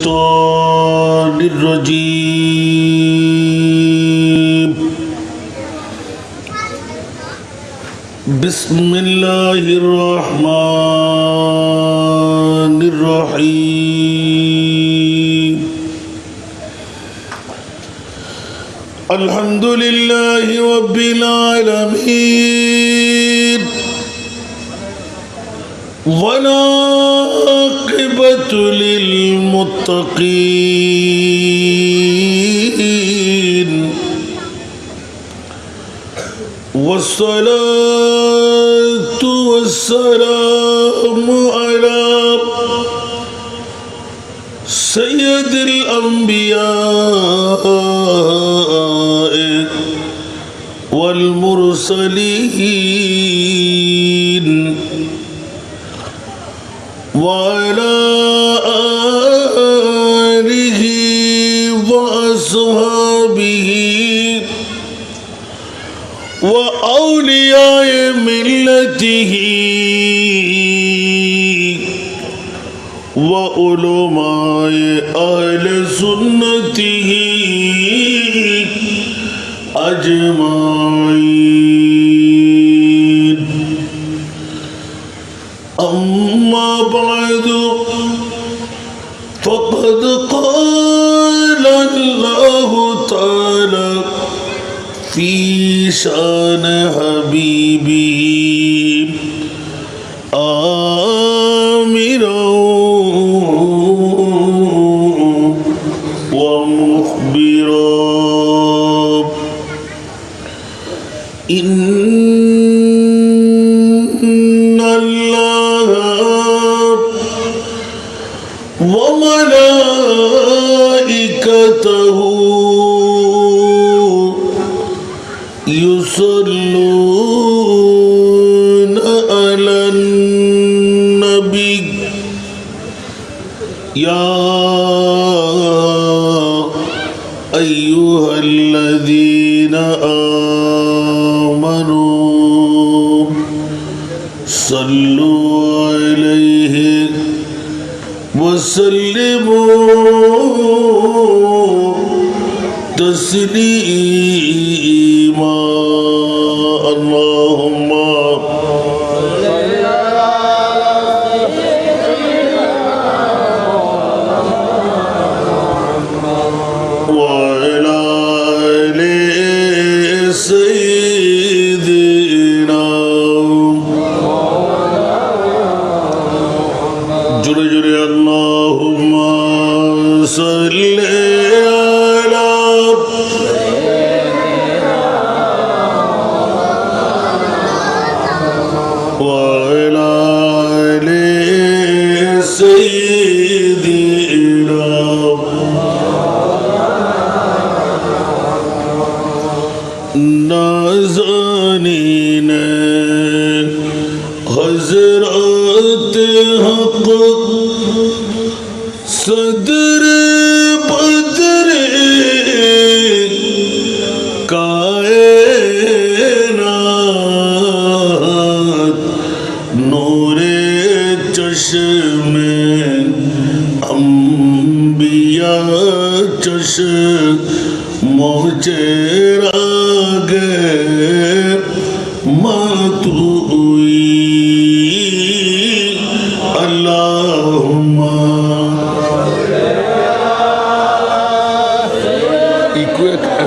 الشيطان الرجيم بسم الله الرحمن الرحيم الحمد لله رب العالمين والعاقبة للمتقين والصلاة والسلام على سيد الأنبياء والمرسلين وعلى آله وأصحابه وأولياء ملته وعلماء أهل سنته أجمعين أما بعد فقد قال الله تعالى في شان حبيبه آمرا ومخبرا إن الله وملائكته يصلون على النبي يا أيها الذين آمنوا صلوا عليه وسلموا تسليما اللهم وعلى آل سيدنا جل جل اللهم صل على وعلى آل سيدنا नाज़नीन हज़रत हक़ सदर बदर कायनात नूरे चश्मे अम्बिया चश्मो चेरा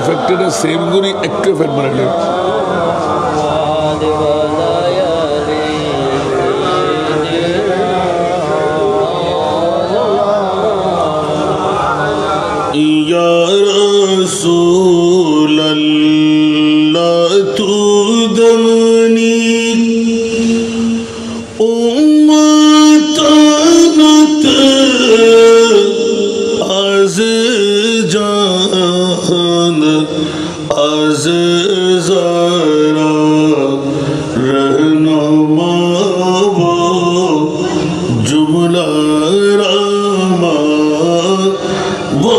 affected the same guni active permanently. Ya Rasulallah tudani ummatanat az jan az zara rahnama jumla rama wa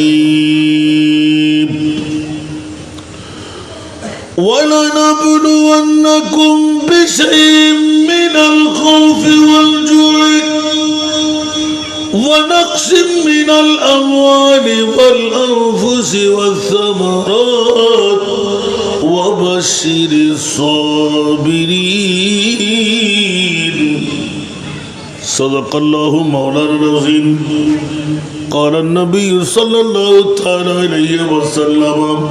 الرحيم ولنبلونكم بشيء من الخوف والجوع ونقص من الأموال والأنفس والثمرات وبشر الصابرين صدق الله مولانا العظيم قال النبي صلى الله تعالى عليه وسلم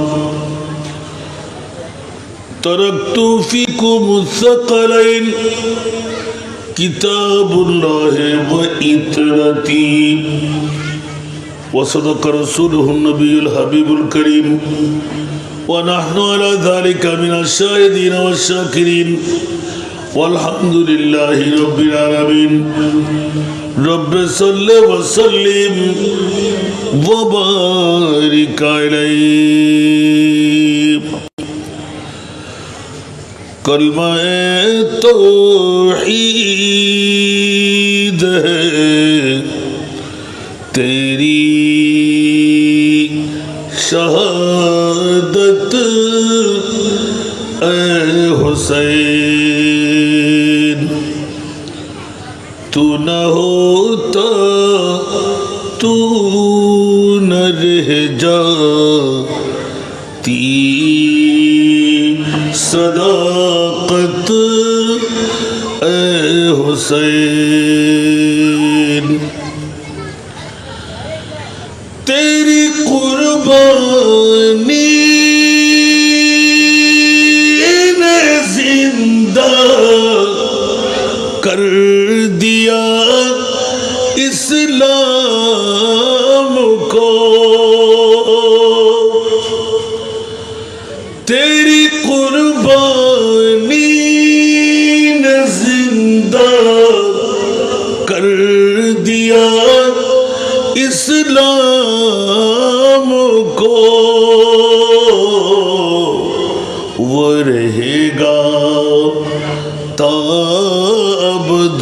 تركت فيكم الثقلين كتاب الله وإطرتي وصدق رسوله النبي الحبيب الكريم ونحن على ذلك من الشاهدين والشاكرين والحمد لله رب العالمين رب صل وسلم وبارك عليه कलमा तौहीद है तेरी शहादत ऐ हुसैन तू न होता तू न रह जाती सदाकत ऐ हुसैन तेरी कुर्बानी ने जिंदा कर दिया इस्लाम को तेरी कुर्बानी ने जिंदा कर दिया इस्लाम को वो रहेगा ताबद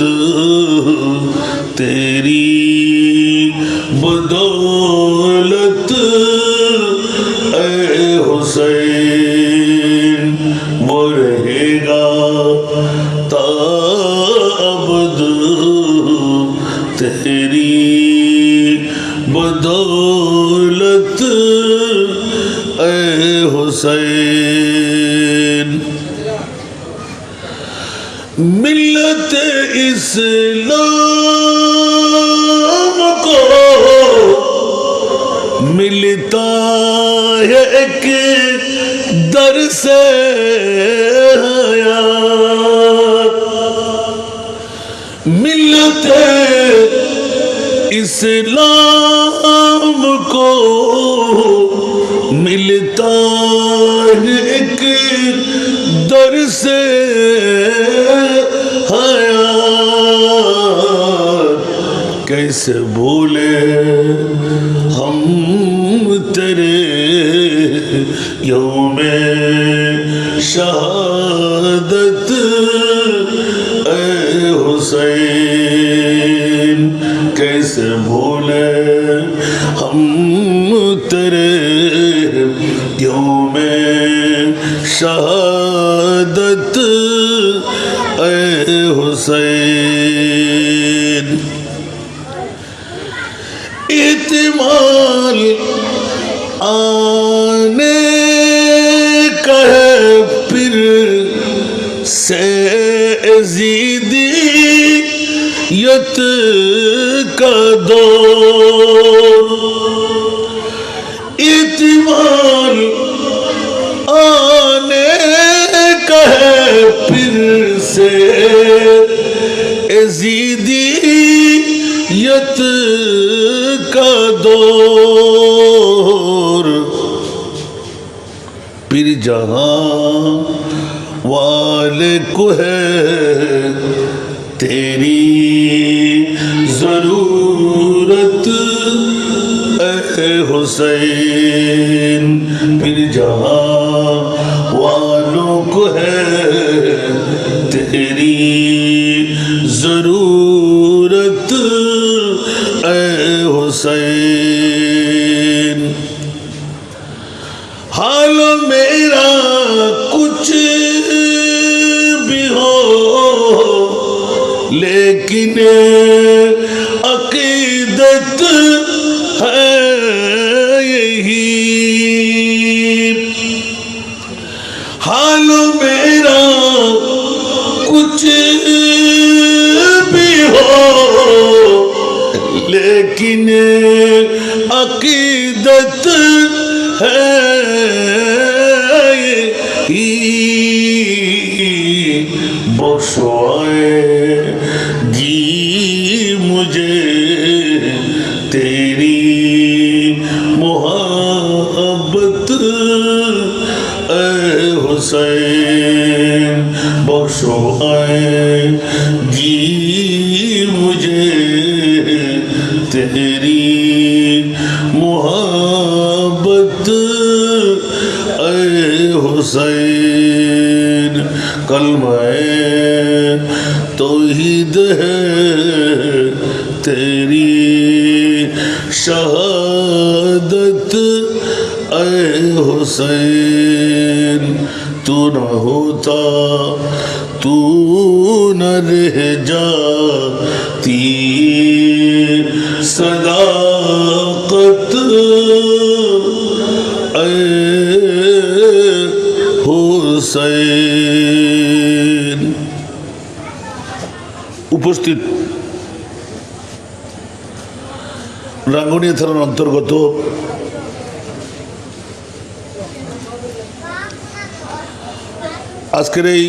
तेरी बदौलत ऐ हुसैन वो रहेगा ताबद तेरी बदौलत ऐ हुसैन मिल्लत इस्लाम को मिलता है एक दर से हयात मिल्लत इस्लाम को मिलता है एक दर से हयात कैसे भूले हम तेरे यौमे शहादत ऐ हुसैन कैसे भूले हम तेरे यौमे शहादत ऐ हुसैन इत्माल आने का है फिर से ज़िद्दियत का दौर इत्माल आने का है फिर से ज़िद्दियत का दौर फिर जहां वाले को है तेरी जरूरत ऐ हुसैन फिर जहां वालों को है तेरी जरूरत ऐ हुसैन हाल मेरा कुछ भी हो लेकिन अकीदत है यही। हाल मेरा कुछ भी हो लेकिन अकीदत है बख्शवाएगी मुझे तेरी मोहब्बत ए हुसैन, बख्शवाएगी मुझे तेरी मोहब्बत ए हुसैन। कलमा तौहीद है तेरी शहादत ए हुसैन। तू न होता तू न रह जाती सदाकत ए हुसैन। উপস্থিত রাঙ্গুনিয়া থানার অন্তর্গত আজকের এই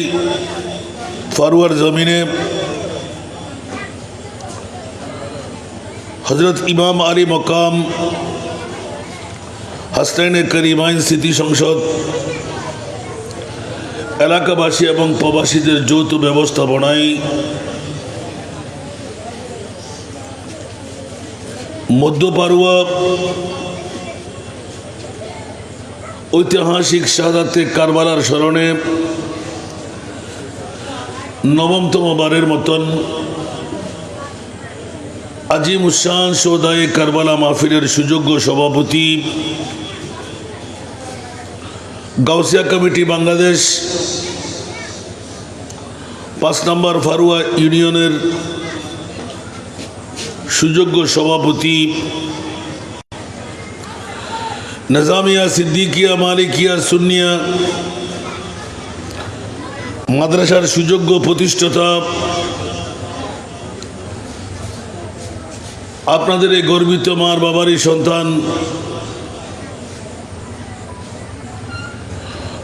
ফারুয়ার জমিনে হযরত ইমাম আলী মকাম হাসনাইনে করিমাইন স্মৃতি সংসদ এলাকাবাসী এবং প্রবাসীদের যৌথ ব্যবস্থাপনায় মধ্য পারুয়া ঐতিহাসিক শাহাদাতে কারবালার স্মরণে নবমতম বারের মতন আজিম উসান সৌদায়ে কারবালা মাহফিলের সুযোগ্য সভাপতি গাউসিয়া কমিটি বাংলাদেশ 5 নম্বর ফারুয়া ইউনিয়নের সুযোগ্য সভাপতি নিজামিয়া সিদ্দিকিয়া মালিকিয়া সুন্নিয়া মাদ্রাসার সুযোগ্য প্রতিষ্ঠাতা আপনাদের এই গর্বিত মার বাবারই সন্তান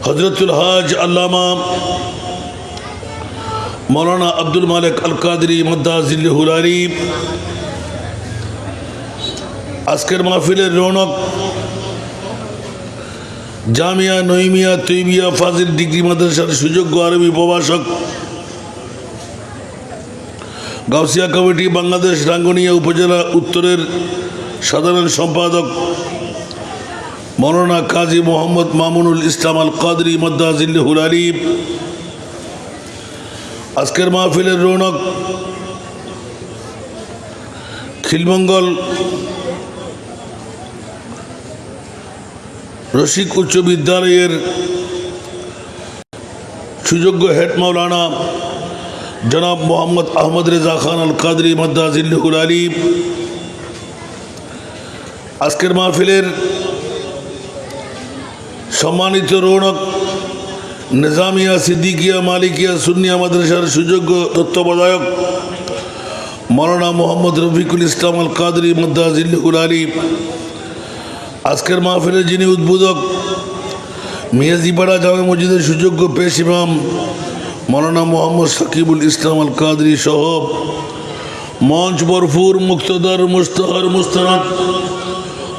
হযরতুল হাজ আল্লামা মৌলানা আব্দুল মালিক আল কাদরি মদ্দাজিল্লাহুল আলী আজকের মাহফিলের রৌনক জামিয়া নঈমিয়া তৈবিয়া ফাজিল ডিগ্রি মাদ্রাসার সুযোগ্য আরবি প্রভাষক গাউসিয়া কমিটি বাংলাদেশ রাঙ্গুনিয়া উপজেলা উত্তরের সাধারণ সম্পাদক মৌলানা কাজী মোহাম্মদ মামুনুল ইসলাম আল কাদরি মদ্দাজিল্লাহুল আলী আজকের মাহফিলের রৌনক খিলমঙ্গল রশিক উচ্চ বিদ্যালয়ের সুযোগ্য হেড মৌলানা জনাব মোহাম্মদ আহমদ রেজা খান আল কাদরি মদ্দাজিল্লাহুল আলী আজকের মাহফিলের সম্মানিত রৌনক নিজামিয়া সিদ্দিকিয়া মালিকিয়া সুন্নিয়া মাদ্রাসার সুযোগ্য তত্ত্বাবধায়ক মৌলানা মোহাম্মদ রফিকুল ইসলাম আল কাদরি মদ্দাজিল্লাহুল আলী আজকের মাহফিলের যিনি উদ্বোধক মিয়াজিপাড়া জামে মসজিদের সুযোগ্য পেশ ইমাম মৌলানা মোহাম্মদ সাকিবুল ইসলাম আল কাদরি সহ মঞ্চ ভরপুর মুক্তদার মুস্তাহার মুস্তানাদ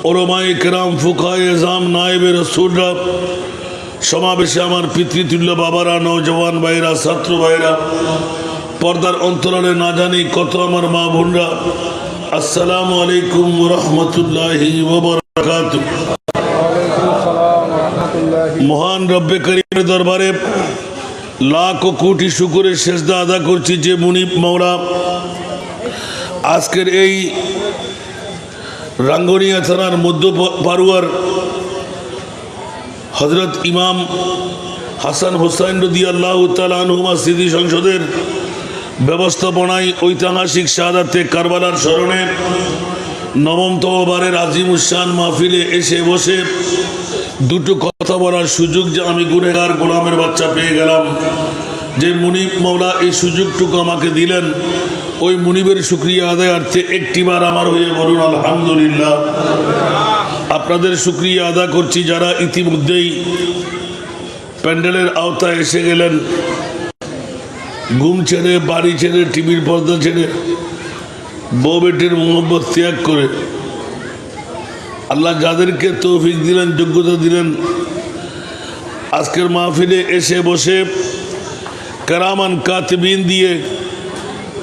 ওলামায়ে কেরাম ফুকায়ে এজাম নায়েবে রাসূলরা সমাবেশে আমার পিতৃতুল্য বাবারা নওজওয়ান ভাইরা ছাত্র ভাইরা পর্দার অন্তরালে না জানি কত আমার মা বোনরা আসসালামু আলাইকুম ওয়া রাহমাতুল্লাহি ওয়া বারাকাতুহু। মহান রব্বে করিমের দরবারে লাখ কোটি শুকরের সেজদা আদা করছি যে মুনিব মাওলা আজকের এই রাঙ্গুনিয়া থানার মধ্য পারুয়ার হযরত ইমাম হাসান হুসাইন রাদিয়াল্লাহু তাআলা আনহুমা স্মৃতি সংসদের ব্যবস্থাপনায় ঐতিহাসিক শাহাদাতে কারবালার স্মরণে নবমতম বারের আজিমুশান মাহফিলে এসে বসে দুটো কথা বলার সুযোগ যে আমি গুনেগার গোলামের বাচ্চা পেয়ে গেলাম। যে মুনিব মওলা এই সুযোগটুকু আমাকে দিলেন, ওই মুনিবের শুকরিয়া আদায়ার্থে একটিবার আমার হয়ে বলুন আলহামদুলিল্লাহ। আপনাদের শুকরিয়া আদা করছি যারা ইতিমধ্যেই প্যান্ডেলের আওতায় এসে গেলেন, ঘুম ছেড়ে, বাড়ি ছেড়ে, টিভির পর্দা ছেড়ে, বউ বেটির মোহব্বত ত্যাগ করে আল্লাহ যাদেরকে তৌফিক দিলেন, যোগ্যতা দিলেন, আজকের মাহফিলে এসে বসে কারামান কাতিবিন দিয়ে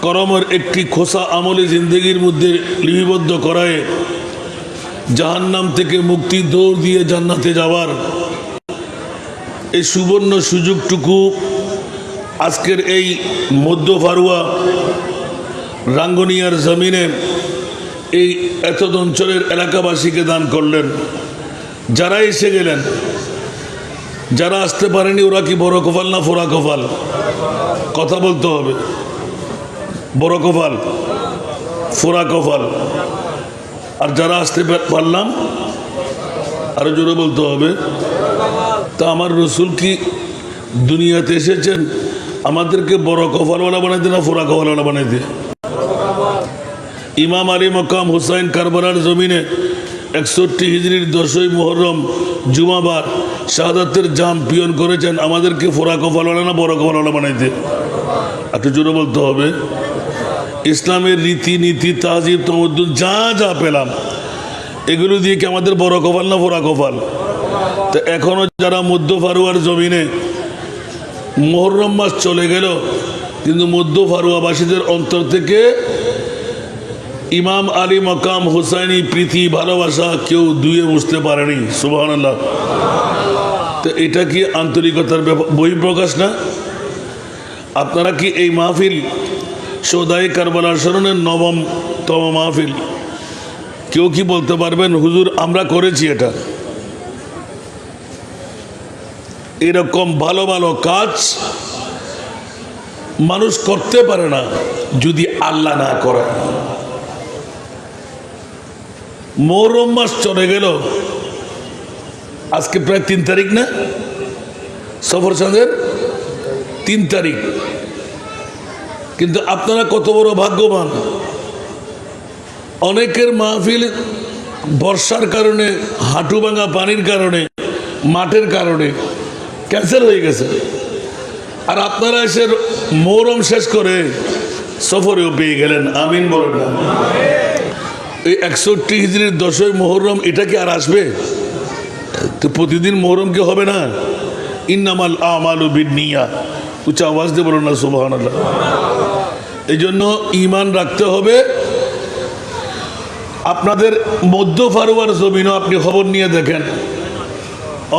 করমের একটি খোসা আমলে জিন্দগির মধ্যে লিপিবদ্ধ করায় জাহান্নাম থেকে মুক্তি দৌড় দিয়ে জান্নাতে যাওয়ার এই সুবর্ণ সুযোগটুকু আজকের এই মধ্য ফারুয়া রাঙ্গুনিয়ার জমিনে এই এত অঞ্চলের এলাকাবাসীকে দান করলেন। যারা এসে গেলেন, যারা আসতে পারেনি ওরা কি বড় কপাল না ফোড়া কপাল? কথা বলতে হবে। বড় কপাল, ফোড়া কপাল। আর যারা আসতে পারলাম আরো জোরে বলতে হবে। তা আমার রসুল কি দুনিয়াতে এসেছেন আমাদেরকে বড় কপালওয়ালা বানাইতে না ফোড়া কপালওয়ালা বানাইতে? ইমাম আলী মকাম হুসাইন কারবালার জমিনে 61 হিজরির 10ই মুহররম জুমাবার শাহাদাতের জাম পিয়ন করেছেন আমাদেরকে ফোড়া কপালওয়ালা না বড় কপালওয়ালা বানাইতে? একটু জোরে বলতে হবে। ইসলামের রীতিনীতি, তাহজিব, তমদ্দুন যা যা পেলাম এগুলো দিয়ে কি আমাদের বড় কপাল না ফোড়া কপাল? তো এখনো যারা মধ্য ফারুয়ার জমিনে, মুহররম মাস চলে গেল কিন্তু মধ্য ফারুয়াবাসীদের অন্তর থেকে ইমাম আলী মকাম হুসাইনি প্রীতি ভালোবাসা কেউ ধুয়ে মুছতে পারেনি। সুবহানাল্লাহ। তো এটা কি আন্তরিকতার বহিঃপ্রকাশ না? আপনারা কি এই মাহফিল সৌদাই কারবালার স্মরণের 9তম মাহফিল, কেউ কি বলতে পারবেন হুজুর আমরা করেছি এটা? এরকম ভালো ভালো কাজ মানুষ করতে পারে না যদি আল্লাহ না করে। মুহররম মাস চলে গেল, আজকে প্রায় 3 তারিখ না? সফর চাঁদের 3 তারিখ। কিন্তু আপনারা কত বড় ভাগ্যবান, অনেকের মাহফিল বর্ষার কারণে, হাঁটু ভাঙা পানির কারণে, মাঠের কারণে ক্যান্সেল হয়ে গেছে। আর আপনারা এসে মুহররম শেষ করে সফরেও পেয়ে গেলেন। আমিন বলেন না? এই 61 হিজরির 10ই মুহররম এটা কি আর আসবে? তো প্রতিদিন মুহররম কি হবে না? ইন্নামাল আমালু বিন্নিয়াত। উচ্চ আওয়াজ দিয়ে বলুন না সুবহানাল্লাহ। এই জন্য ঈমান রাখতে হবে। আপনাদের মধ্য ফারুয়ার জমিনও আপনি খবর নিয়ে দেখেন,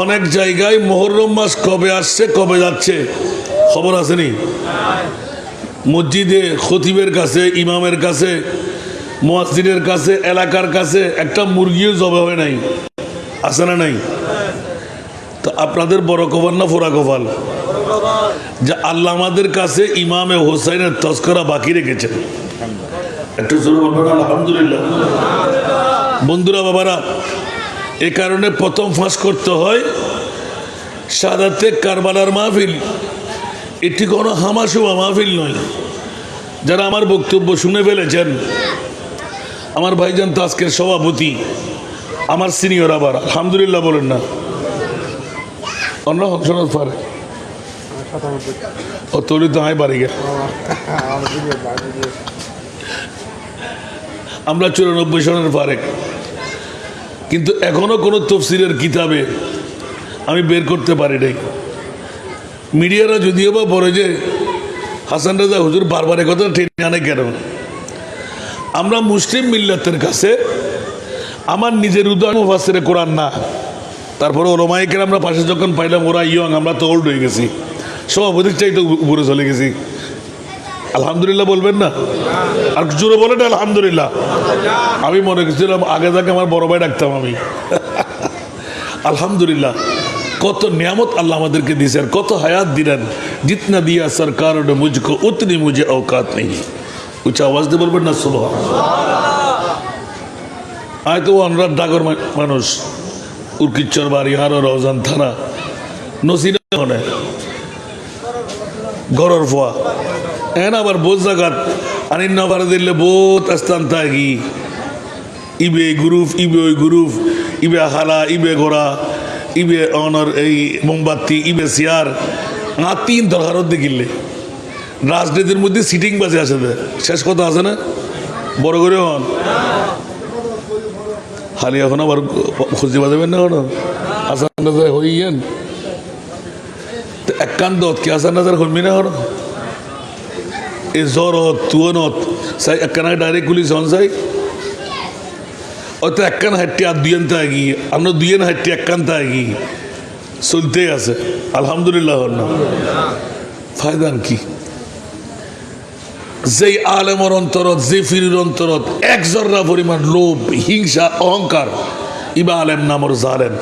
অনেক জায়গায় মুহররম মাস কবে আসছে কবে যাচ্ছে খবর আসেনি। মসজিদে খতিবের কাছে, ইমামের কাছে, মুয়াজ্জিনের কাছে, এলাকার কাছে একটা মুরগিও জবে হয় নাই। আছে না নাই? তো আপনাদের বড় কপাল না ফোড়া কপাল যে আল্লাহ আমাদের কাছে ইমামে হোসাইনের তস্করা বাকি রেখেছেন? একটু জোরে বলবেন আলহামদুলিল্লাহ। বন্ধুরা, বাবারা, এ কারণে প্রথম ফাঁস করতে হয় শাহাদাতে কারবালার মাহফিল এটি কোনো হামাশুমা মাহফিল নয়। যারা আমার বক্তব্য শুনে ফেলেছেন, আমার ভাইজান তো আজকের সভাপতি, আমার সিনিয়র, আবার আলহামদুলিল্লাহ বলেন না? অন্য শোনার পারে ও তোলি তো হাই পারি গে। আমরা 94 সনের পারে, কিন্তু এখনো কোনো তফসিরের কিতাবে আমি বের করতে পারি নাই। মিডিয়ারা যদিও বা বলে যে হাসান রাজা হুজুর বারবার কথা টেনে আনে কেন? আমরা মুসলিম মিল্লাতের কাছে, আমার নিজের উদাহরণ মুফাসসিরে কোরআন না, তারপরে ওলামায়ে কেরাম আমরা পাশে যখন পাইলাম ওরা ইয়ং, আমরা তো ওল্ড হয়ে গেছি, সভাপতির চাইতে উপরে চলে গেছি। আলহামদুলিল্লাহ বলবেন না? আর জোরে বলেন আলহামদুলিল্লাহ। আমি মনে করছিলাম আগে থেকে আমার বড় ভাই ডাকতাম আমি। আলহামদুলিল্লাহ। কত নিয়ামত আল্লাহ আমাদেরকে দিয়েছেন, কত হায়াত দিলেন। জিতনা দিয়া সরকার ने मुझको उतनी मुझे औकात नहीं। উচ্চ আওয়াজ দিয়ে বলবেন না সুবহান। আয় তো অনুরাগ ডাগর মানুষ, উর্কিচ্চর বাড়ি আরো রওজান থানা নসিনা ঘরের ফোয়া এন আবার বোঝ জাগাত আনি না পারে দিলে বহুত আস্তান থাকি ইবে গ্রুপ ইবে ওই গ্রুপ ইবে হালা ইবে গোড়া ইবে অনর এই মোমবাতি ইবে চেয়ার তিন দরকারত দেখিলে রাজনীতির মধ্যে সিটিং বাজে আছে, শেষ কথা আছে না বড় করে হন খালি এখন আবার খুঁজে বাজাবেন না এখন আসান হইয়েন একান্ত কি আসান নাজার শুনবি না এখন এই জ্বরত তুয়নত চাই একখানা ডাইরেক্ট গুলি জন চাই হয়তো একখান হাঁটটি আর দুইয়েন থাকি আমরা দুইয়েন হাঁটটি একখান থাকি চলতেই আছে আলহামদুলিল্লাহ না ফায়দান কি যেই আলেমর অন্তরত যে ফিরির অন্তরত এক জর্রা পরিমাণ লোভ হিংসা অহংকার ইবা আলেম নামর জালেম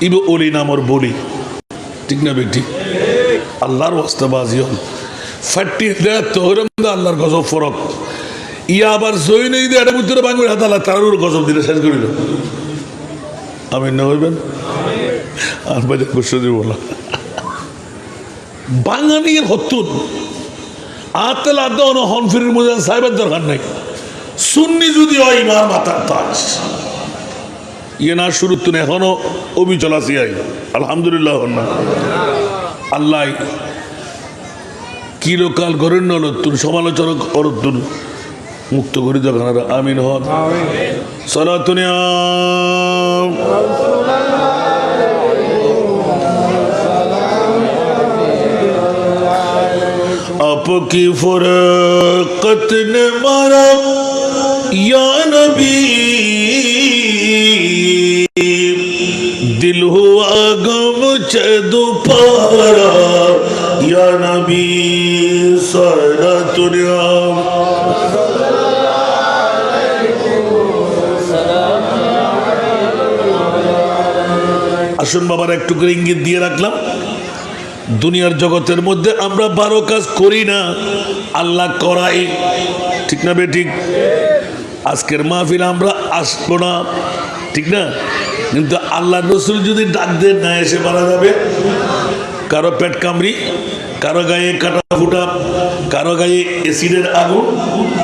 ইবা অলি নামর বলি ঠিক না বেটি আল্লাহর ওয়াস্তাবাজি হল ফাটি দেয় তোহরম দা আল্লাহর গজব ফরক ইয়া আবার জয় নেই দিয়ে এটা ভিতরে বাঙুর হাত আল্লাহ তারও গজব দিলে শেষ করিল আমি না হইবেন আর বাইরে বসে দিব বলা বাঙালির হতুন আতেল আদন হনফির মুজান সাহেবের দরকার নাই সুন্নি যদি হয় ইমার মাথার তাজ ইয়ে না শুরু তুন এখনো অবি চলাছি আই আলহামদুলিল্লাহ না আল্লাহ কিলোকাল করেন নতুন সমালোচনা করতুন মুক্ত করি দোকান আমিন হন সলাতুনিয়া आपकी फुरकत ने मारा या नबी दिल हुआ गम दोपहरा या नबी सारा दुनिया আসুন বাবার একটু করে ইঙ্গিত দিয়ে রাখলাম দুনিয়ার জগতের মধ্যে আমরা 12 কাজ করি না আল্লাহ করাই ঠিক না বে ঠিক আজকের মাহফিল আমরা আসবো না ঠিক না কিন্তু আল্লাহ রসুল যদি ডাক দেন না এসে মারা যাবে কারো পেট কামড়ি কারো গায়ে কাটা ফুটা কারো গায়ে অ্যাসিডের আগুন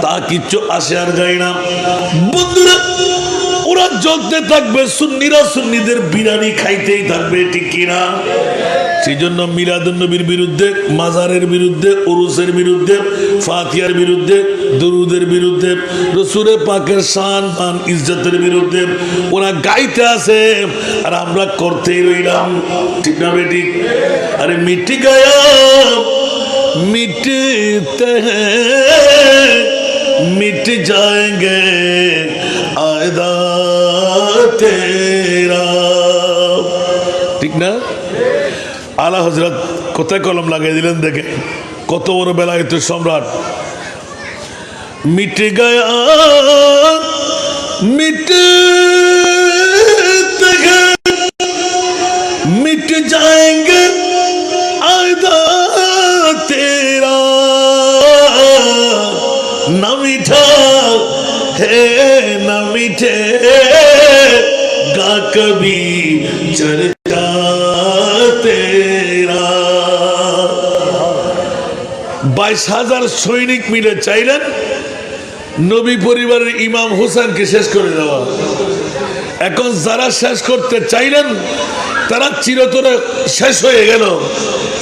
তা কিচ্ছু আসে আর যায় না বন্ধুরা ওরা জ্বলতে থাকবে সুন্নিরা সুন্নিদের বিরিয়ানি খাইতেই থাকবে ঠিক কিনা সেই জন্য মিলাদুন নবীর বিরুদ্ধে মাজারের বিরুদ্ধে উরুসের বিরুদ্ধে ফাতিহার বিরুদ্ধে দুরুদের বিরুদ্ধে রাসূলের পাকের শান মান ইজ্জতের বিরুদ্ধে ওরা গাইতে আছে আর আমরা করতেই রইলাম ঠিক না বেটি আরে মিটি গায়া মিটতে হ্যাঁ মিট जाएंगे आयदा तेरा ঠিক না আলা হযরত কোথায় কলম লাগিয়ে দিলেন দেখে কত বড় বেলায়েত সম্রাট মিট গয়া মিট मिट जाएंगे आयदा तेरा न मीठा है न मीठे गा कभी चर्चा तेरा 22,000 সৈনিক মিলে চাইলেন নবী পরিবারের ইমাম হোসেনকে শেষ করে দেওয়া এখন যারা শেষ করতে চাইলেন তারা চিরতরে শেষ হয়ে গেল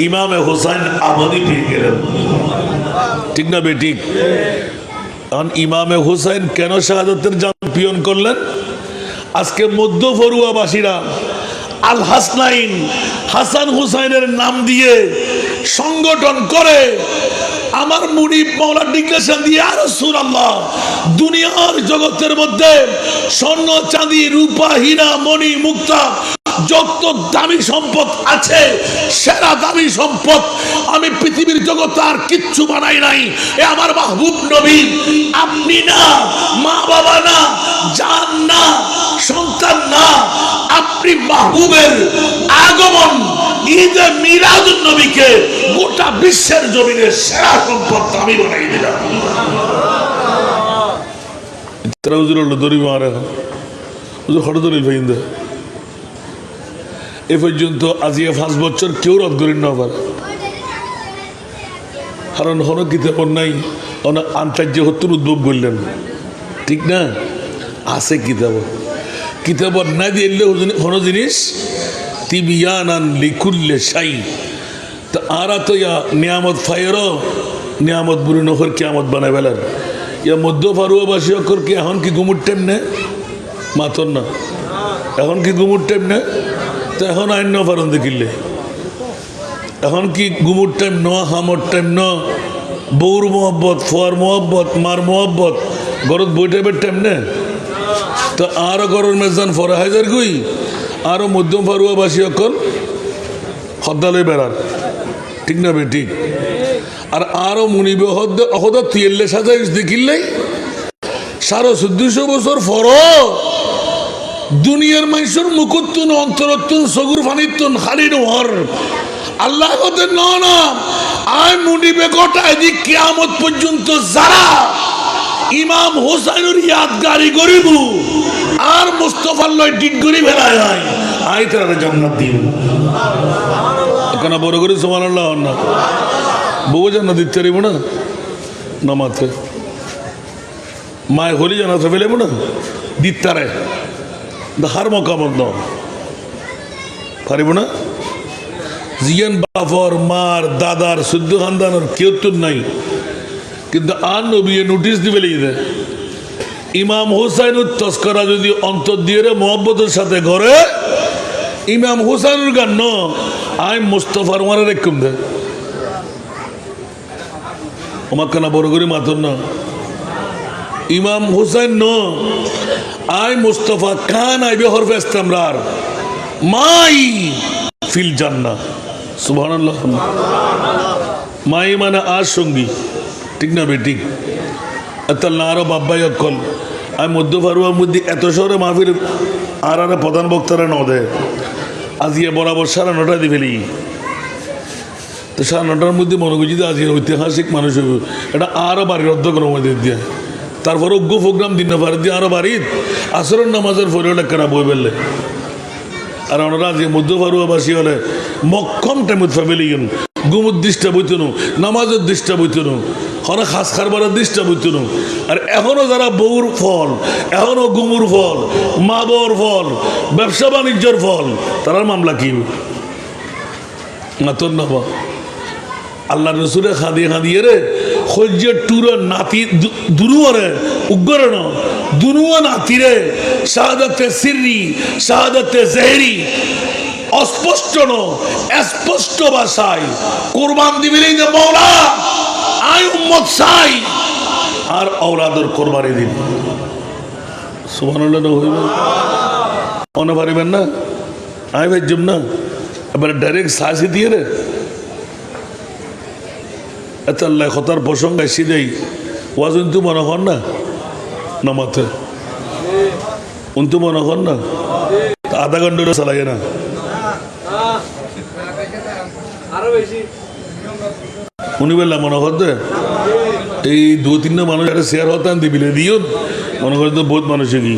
ইমামে হোসেন আমাদি পেয়ে গেলেন ঠিক না বেটি কারণ ইমামে হোসেন কেন শাহাদাতের চ্যাম্পিয়ন করলেন আজকে মধ্য ফরুয়াবাসীরা আল হাসনাইন হাসান হুসাইনের নাম দিয়ে সংগঠন করে আমার মুনিব মাওলা ডিক্লেরেশন দিয়ে আর রাসূলুল্লাহ দুনিয়ার জগতের মধ্যে স্বর্ণ চাঁদি রূপা হীরা মণি মুক্তা যত দামি সম্পদ আছে সেরা দামি সম্পদ আমি পৃথিবীর জগতে আর কিচ্ছু বানাই নাই। এ আমার মাহবুব নবী, আপনি না, মা বাবা না, জান না, সন্তান না, আপনি মাহবুবের আগমন ঈদে মিলাদুন নবীকে গোটা বিশ্বের জমিনে সেরা সম্পদ আমি বানাই দিলাম। তারা হুজুর দড়ি মারে হুজুর হঠাৎ দড়ি ফাইন্দা এ পর্যন্ত আজিয়া 5 বছর কেউ রদ করেন না আবার, কারণ হন কিতাব নাই, আন্তর্য হত্যুর উদ্ভব করলেন, ঠিক না? আছে কিতাব, কিতাব না দিয়ে হন জিনিস তিবিয়ানান লিকুল্লে শাই। তা আরা তো ইয়া নিয়ামত ফায়েরও নিয়ামত বুড়ি নহর কিয়ামত বানায় বেলার ইয়া মধ্য ফারুয়াবাসী অক্ষর কি এখন কি গুমুর টাইম নে মাতর না, এখন কি গুমুর টাইম নে? তো এখন আইন ন পারন দেখিলে এখন কি গুমুর টাইম ন, হামর টাইম ন, বউর মোহব্বত, ফোয়ার মোহব্বত, মার মোহব্বত গরত বইটাইবের টাইম নে? তো আরও গরর মেজান ফরা হাজার গুই আরও মধ্যম ফারুয়াবাসী অক্ষর হদ্দালয় বেড়ার, ঠিক না বে ঠিক? আর আরও মুনিবে অহদা তিয়েল্লে সাজাইস দেখিলেই 1450 বছর ফর দুনিয়ার মানুষের মুকুত্তুন অন্তরত্তুন সগুর ফানিত্তুন খালি নহর আল্লাহ হতে না আয় মুনিবে গোটা এদিক কিয়ামত পর্যন্ত যারা ইমাম হোসাইনের ইয়াদগারি গরিবু আর মুস্তফার লয় ডিট গরি ফেলায় হয় আই তারা জান্নাত দিন কেন বড় করে সুবহানাল্লাহ না বউ জান্নাত দিতে পারিব না না মাত্র মায় হলি জানাতে ফেলেব না দিতারে হার মকামত ন পারিব না। জিয়ান বাফর মার দাদার সদ্য খানদানোর কেউ তো নাই, কিন্তু আর নবী নোটিশ দিবে লিখে ইমাম হুসাইনুর তস্করা যদি অন্তর দিয়ে রে মোহব্বতের সাথে ঘরে ইমাম হুসাইনুর গান ন আই মুস্তফার মারে রেখম দে আমার কানা বড় করে মাতর না ইমাম হুসাইন ন আই মুস্তফা খান আইবে হরফে ইস্তামরার মাই ফিল জান্নাহ সুবহানাল্লাহ। মাই মানে আর সঙ্গী, ঠিক না বেঠিক? এতাল আরো বাব্বাই অকল আমি মধ্য ফারুয়ার মধ্যে এত শহরে মাহফিল আর প্রধান বক্তারা ন দেয় আজকে বরাবর 9:30 দিয়ে ফেলি। তো 9:30 মধ্যে মনে করছি যে আজকে ঐতিহাসিক মানুষ হইব এটা আরও বাড়ির অধ্যক্ষ আমাদের দিয়ে তারপর অজ্ঞ প্রোগ্রাম দিন না পারে দিয়ে আরও বাড়ির আসরের নামাজের ফরিও লেখারা বই ফেললে আর ওনারা আজকে মধ্য ফারুয়াবাসী হলে মক্ষম টাইমত ফ্যামিলি গেন গুমুর দৃষ্টা বইতনু নামাজের দৃষ্টা বইতনু হনে খাস খারবারের দৃষ্টা বইতনু। আর এখনও যারা বউর ফল এখনও গুমুর ফল মা বউর ফল ব্যবসা বাণিজ্যের ফল তারার মামলা কি মাতর না আল্লাহ রসুলে খাদিয়ে রে খোঁজের টুরের নাতি দুরুয়ারে উগ্র ন দুনুয়া নাতিরে শাহাদাতে সিররি শাহাদাতে জেহরি অস্পষ্ট ন স্পষ্ট ভাষায় কোরবান দিবি যে মওলা আই উম্মত চাই আর ঔলাদর কোরবানি দিন সুবহানাল্লাহ হইবে মনে পারিবেন না আই ভাইজম না এবার ডাইরেক্ট সাহসি দিয়ে রে এত আল্লাহ কথার প্রসঙ্গ এসে দেই ওয়াজ উন্তু মনে হন না নামাতে উন্তু মনে হন না আধা ঘন্টা চালাগে না উনি বললাম মনে করতে এই 2-3টা মানুষ একটা শেয়ার হতাম দিবিলে দিও মনে করেন তো বহুত মানুষে কি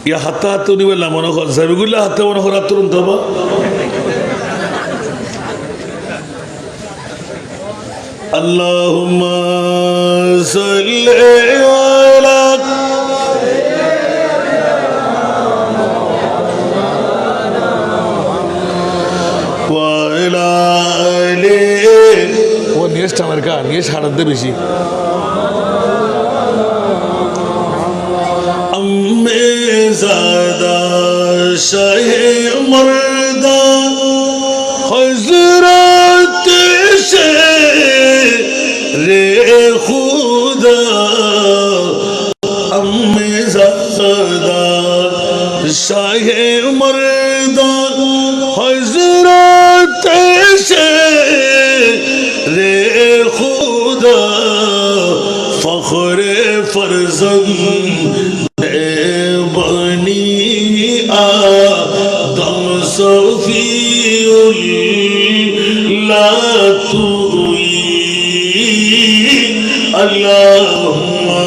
ইয়া হাতে হাতে উনি বললাম মনে কর সাবিগুল্লা হাতে মনে কর হাত তুলতে হবা আল্লাহুম্মা সাল্লি আলা ওয়া আলা আলি ও নেক্সট আমার কা নেক্সট হারাতে বেশি আম্মে জাদা শাহে মর্দা হযরত রে খুদা আম্মে শাহে মর্দা হযরত রে খুদা ফখরে ফরজন্দ বনি আদম সফিউল্লাহ তুই আল্লাহুম্মা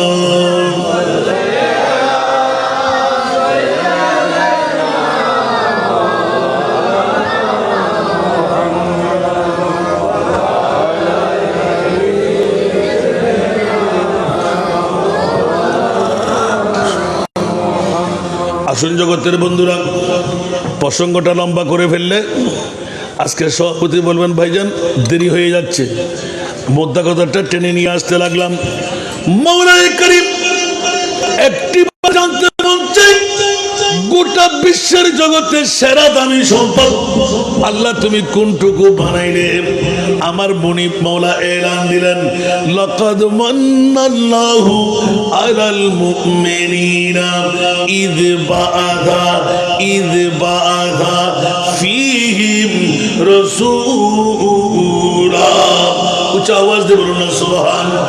আসুন জগতের বন্ধুরা, প্রসঙ্গটা লম্বা করে ফেললে আজকে সভাপতি বলবেন ভাইজান দেরি হয়ে যাচ্ছে, মোদ্দা কথাটা টেনে নিয়ে আসতে লাগলাম। মওলায়ে কারীম একটি জানতে মন চাই, গোটা বিশ্বের জগতের সেরা দামি সম্পদ আল্লাহ তুমি কোনটুকু বানাইলে? আমার মনিব মওলা এলান দিলেন, লাকাদ মান্নাল্লাহু আলাল মুমিনিনা ইয বাআযা ফীহিম রাসূলা। উচ্চ আওয়াজ দিয়ে বলুন না সুবহানাল্লাহ।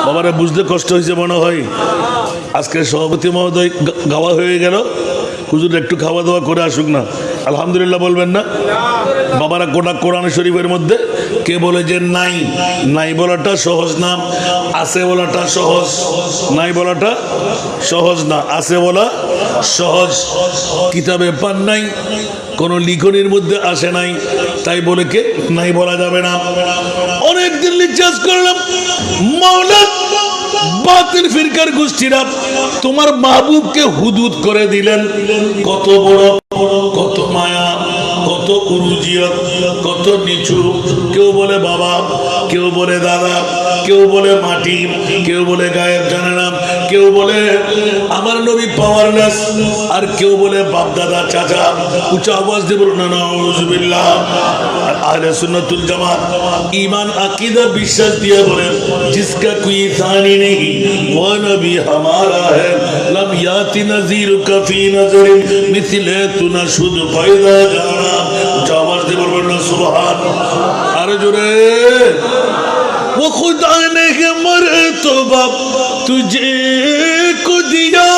বাবারা বুঝতে কষ্ট হয়েছে মনে হয়। আজকে সভাপতি মহোদয় গাওয়া হয়ে গেল, হুজুর একটু খাওয়া দাওয়া করে আসুক না, আলহামদুলিল্লাহ বলবেন না? বাবারা গোটা কোরআন শরীফের মধ্যে কে বলে যে নাই, নাই বলাটা সহজ না, আছে বলাটা সহজ। নাই বলাটা সহজ না, আছে বলা সহজ। কিতাবে পান নাই, কোন লিখনির মধ্যে আসে নাই, তাই বলে কে নাই বলা যাবে না। অনেকদিন জিজ্ঞাসা করলাম, মাওলা বাতিল ফিরকার গোষ্ঠীরা তোমার মাহবুবকে হুদুদ করে দিলেন, কত বড়, কত মায়া, কত উরুজিয়ত, কত নিচু। কেউ বলে বাবা, কেউ বলে দাদা, কেউ বলে মাটি, কেউ বলে গায়েব জানে না, কেউ বলে আমার নবী পাওয়ারলেস, আর কেউ বলে বাপ দাদা চাচা। উচ্চ আওয়াজ দিয়ে বলুন না নাউযুবিল্লাহ। আহলে সুন্নাতুল জামাত ঈমান আকীদা বিশ্বাস দিয়ে বলেন, जिसका कोई थानी नहीं वो नबी हमारा है, लम याति नज़ीर कफी नज़र मिथले तू न शुद्ध पैदा जाना। आवाज दे बोल ना सुभान। अरे जुरे वो खुदा ने के मर्तबा तुझे को दिया,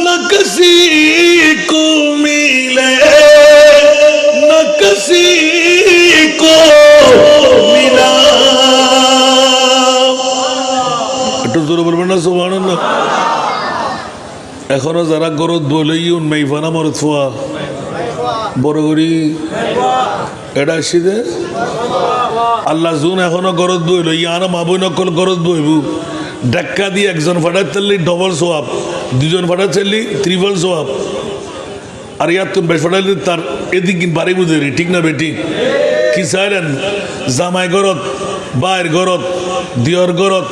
न किसी को मिले, न किसी को मिला। একটু জোরে বলবেন না সুবহানাল্লাহ। এখনো যারা গরদ বলেই মেইফানা মরদ ফোয়া বড় করি এটা আসিদে আল্লাহ জুন এখনো গরদ বইল, ইয়ানা মাবুই নকল গরদ বইবু ডাক্কা দিয়ে একজন ফাটার চাললি ডবল সোয়াব, দুজন ফাটার চাললি ত্রিপল সোয়াব, আর ইয়ার তুমি বেশ ফাটাইলে তার এদিক বাড়ি বুঝে ঠিক না বেটি? কি চাইলেন? জামাই গরদ, বাইর গরদ, দিয়র গরদ,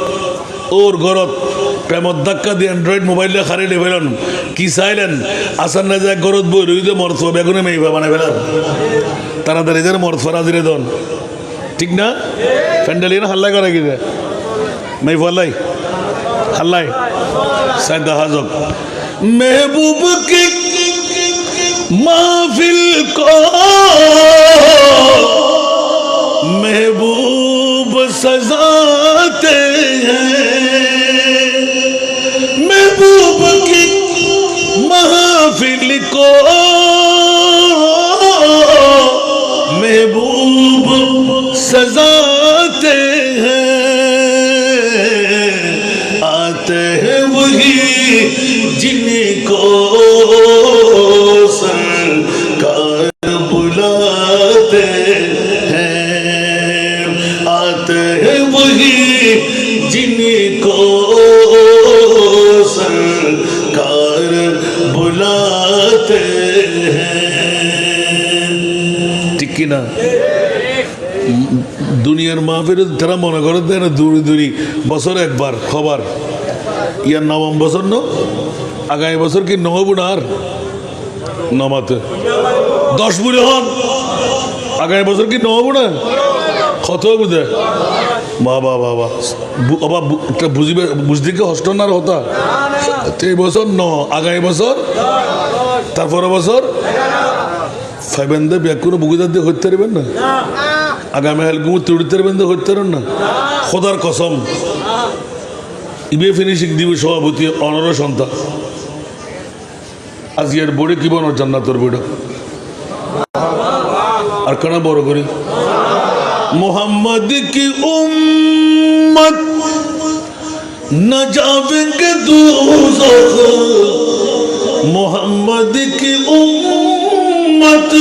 ওর গরত প্রেমত ধাক্কা দিয়ে অ্যান্ড্রয়েড মোবাইলে খারিলে ফেলেন। কি চাইলেন? আসার না যায় গরত বই রইতে মরত বেগুনে মেয়ে বানায় ফেলেন। তাড়াতাড়ি যেন মরত ফরাজিরে দন, ঠিক না? প্যান্ডেলি না হাল্লাই করে গিয়ে মেয়ে ফলাই হাল্লাই সাইদা হাজক মেহবুব কি মাহফিল কো महबूब सजाते हैं, महबूब की महफिल को महबूब सजाते हैं, आते हैं वही जिनको सरकार बुलाते हैं, आते हैं वही जिनको सरकार बुलाते हैं। ठीक की ना? দুনিয়ার মাহফিল তারা মনে করে দেয় না দূরে দূরি বছর একবার খবর, ইয়ার নবম বছর ন আগামী বছর কি নহব না আর নমাতে 10 বুড়ে হন আগামী বছর কি নহব না কত বুঝে বাবা বাবা বাবা একটা বুঝিবে বুঝতে কি হস্টনার হতা এই বছর আগামী বছর তারপরে বছর ফাইবেন্দে ব্যাকুনো বুকিদার দিয়ে হইতে পারবেন না আগামী হেলগুমু তুড়িতে পারবেন দিয়ে হইতে পারেন না খোদার কসম ইবে ফিনিশিং দিবে সভাপতি অনর সন্তান আজকের বোর্ডে কি বানো জান্নাতর বোর্ড আর কেন বড় করি मोहम्मद की उम्मत न जावेंगे दोज़ख मोहम्मद की उम्मत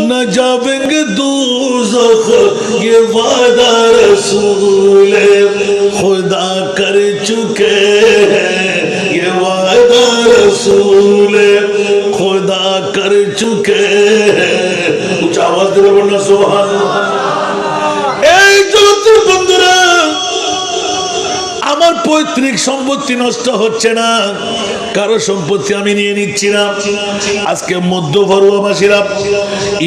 न जावेंगे दोज़ख ये वादा रसूल खुदा कर चुके हैं ये वादा रसूल खुदा कर चुके हैं कुछ आवाज दे बोलना सुभान अल्लाह বন্ধুরা আমার পৈতৃক সম্পত্তি নষ্ট হচ্ছে না কারো সম্পত্তি আমি নিয়ে নিচ্ছি না আজকে মধ্য ফরুয়াবাসীরা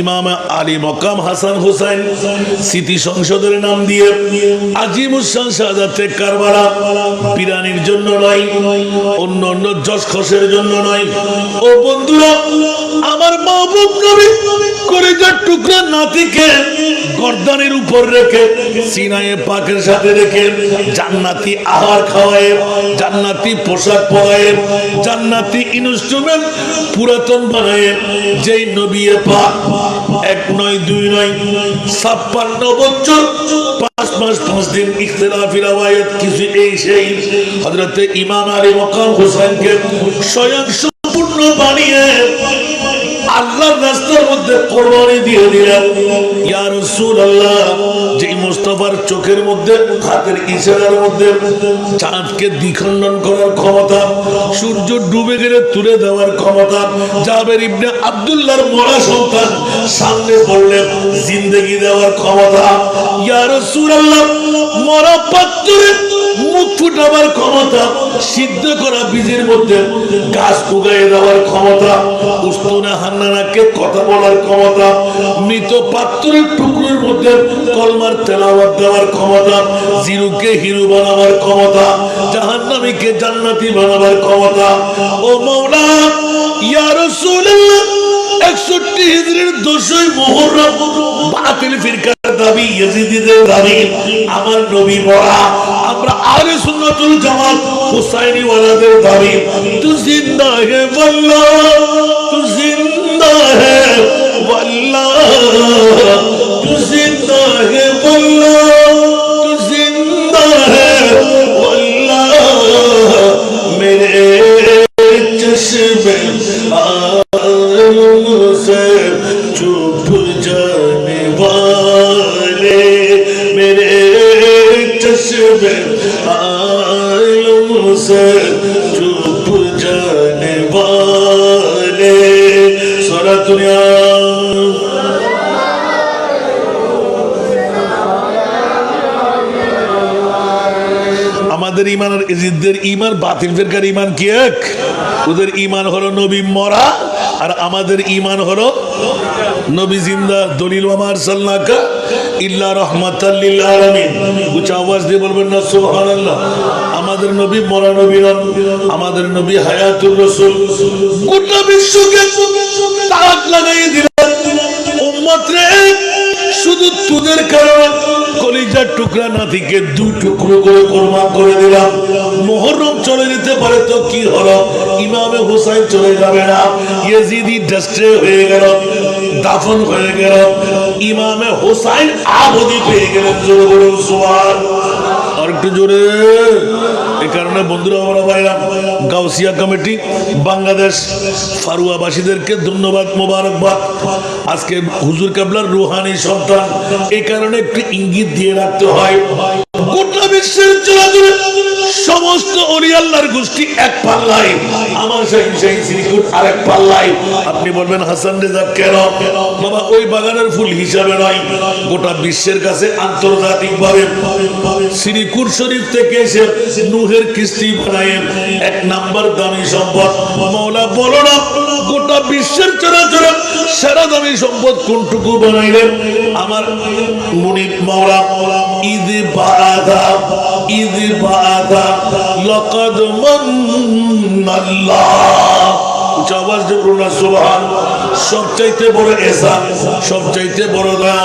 ইমাম আলী মকাম হাসান হুসাইন স্মৃতি সংসদের নাম দিয়ে আজিমুসান শাহাদাতে কারবালা বিরানির জন্য নয় অন্য অন্য যশ খসের জন্য নয় ও বন্ধুরা আমার মাহবুব নবী কলিজার টুকরা নাতিকে গর্দানের উপর রেখে সিনায়ে পাকের সাথে রেখে জান্নাতি আহার খাওয়ায় জান্নাতি পোশাক পরায় জান্নাতি ইনস্ট্রুমেন্ট পুরাতন বানায় যেই নবী পাক এক নয় দুই নয় 56 বছর 5 মাস 5 দিন ইখতিলাফি রওয়ায়াত কিছু এই সেই হযরতে ইমাম আলী মকাম হোসেনকে স্বয়ং সম্পূর্ণ বানিয়ে আল্লাহর রাস্তার মধ্যে কুরবানি দিয়ে দিলেন ইয়া রাসূলুল্লাহ যেই মুস্তাফার চোখের মধ্যে হাতের ইশারার মধ্যে চাঁদকে দ্বিখণ্ডন করার ক্ষমতা সূর্য ডুবে গেলে তুলে দেওয়ার ক্ষমতা জাবের ইবনে আব্দুল্লাহর মরা সন্তান সামনে পড়লে জিন্দেগি দেওয়ার ক্ষমতা ইয়া রাসূলুল্লাহ মরা পাত্রে মুখ ফুটাবার ক্ষমতা সিদ্ধ করা বীজের মধ্যে গাছ উগায়ে দেওয়ার ক্ষমতা উস্তুনে হান্নানাকে কথা বলার ক্ষমতা মৃত পাত্রের টুকরোর মধ্যে কলমার তেলাওয়াত দেওয়ার ক্ষমতা জিরুকে হিরু বানাবার ক্ষমতা জাহান্নামীকে জান্নাতি বানাবার ক্ষমতা ও মাওলা ইয়া রাসূলুল্লাহ 61 হিজরির 10ই মুহররম বাতিল ফিরকার দাবি ইয়াজিদিদের দাবি আমার নবী মরা আমরা আহলে সুন্নাতুল জামাত হুসাইনি ওয়ালাদের দাবি তু জিন্দা হে ওয়াল্লাহ তু জিন্দা হে ওয়াল্লাহ তু জিন্দা হে ওয়াল্লাহ তু জিন্দা হে ওয়াল্লাহ মেরে চশমে से चुप जाने वाले मेरे चश्मे आलम से चुप जाने वाले सारा दुनिया আমাদের ঈমান আর ইজিদদের ঈমান বাতিল ফিরকার ঈমান কি এক ওদের ঈমান হলো নবী মরা আর আমাদের ঈমান হলো নবী জিন্দা দলিল ওয়া মা আরসালনাকা ইল্লা রাহমাতাল লিল আলামিন উচ্চ আওয়াজ দিয়ে বলবেন না সুবহানাল্লাহ আমাদের নবী মরা নবী নন আমাদের নবী হায়াতুর রাসূল গোটা বিশ্বকে তাক লাগাই দিলেন উম্মত রে শুধু তোদের কারণে কলিজার টুকরা নাতিকে 2 টুকরো করে কুরবান করে দিলাম মুহররম চলে যেতে পারে তো কি হলো ইমামে হুসাইন চলে যাবে না ইয়াজিদি ডাস্টে হয়ে গেল দাফন হয়ে গেল ইমামে হুসাইন আবদি পেয়ে গেলেন জোরে বলে সুবহানাল্লাহ আর একটু জোরে এই কারণে বন্ধুরা আমরা ভাইরা গাউসিয়া কমিটি বাংলাদেশ ফারুয়াবাসীদেরকে ধন্যবাদ মোবারকবাদ আজকে হুজুর কেবলার রুহানি সন্তান এই কারণে একটু ইঙ্গিত দিয়ে রাখতে হয় গোটা বিশ্বের চলাচলে সমস্ত ওলি আল্লাহর গোষ্ঠী এক পাল্লায় আমার সেই শ্রীকুট আরেক পাল্লায় আপনি বলবেন হাসান রেজা কেন বাবা ওই বাগানের ফুল হিসাবে নয় গোটা বিশ্বের কাছে আন্তর্জাতিকভাবে শ্রীকুট শরীফ থেকে এসে নূহের কিস্তি বানায় 1 নাম্বার দামি সম্পদ মাওলা বলো না গোটা বিশ্বের চলাচলে সেরা দামি সম্পদ কোনটুকু বানাইলেন আমার মুনিব মাওলা إذ بعث لقد من الله উচ্চ আওয়াজ দিয়ে বলুন না সুবহানাল্লাহ। সবচাইতে বড় এহসান, সবচাইতে বড় দয়া,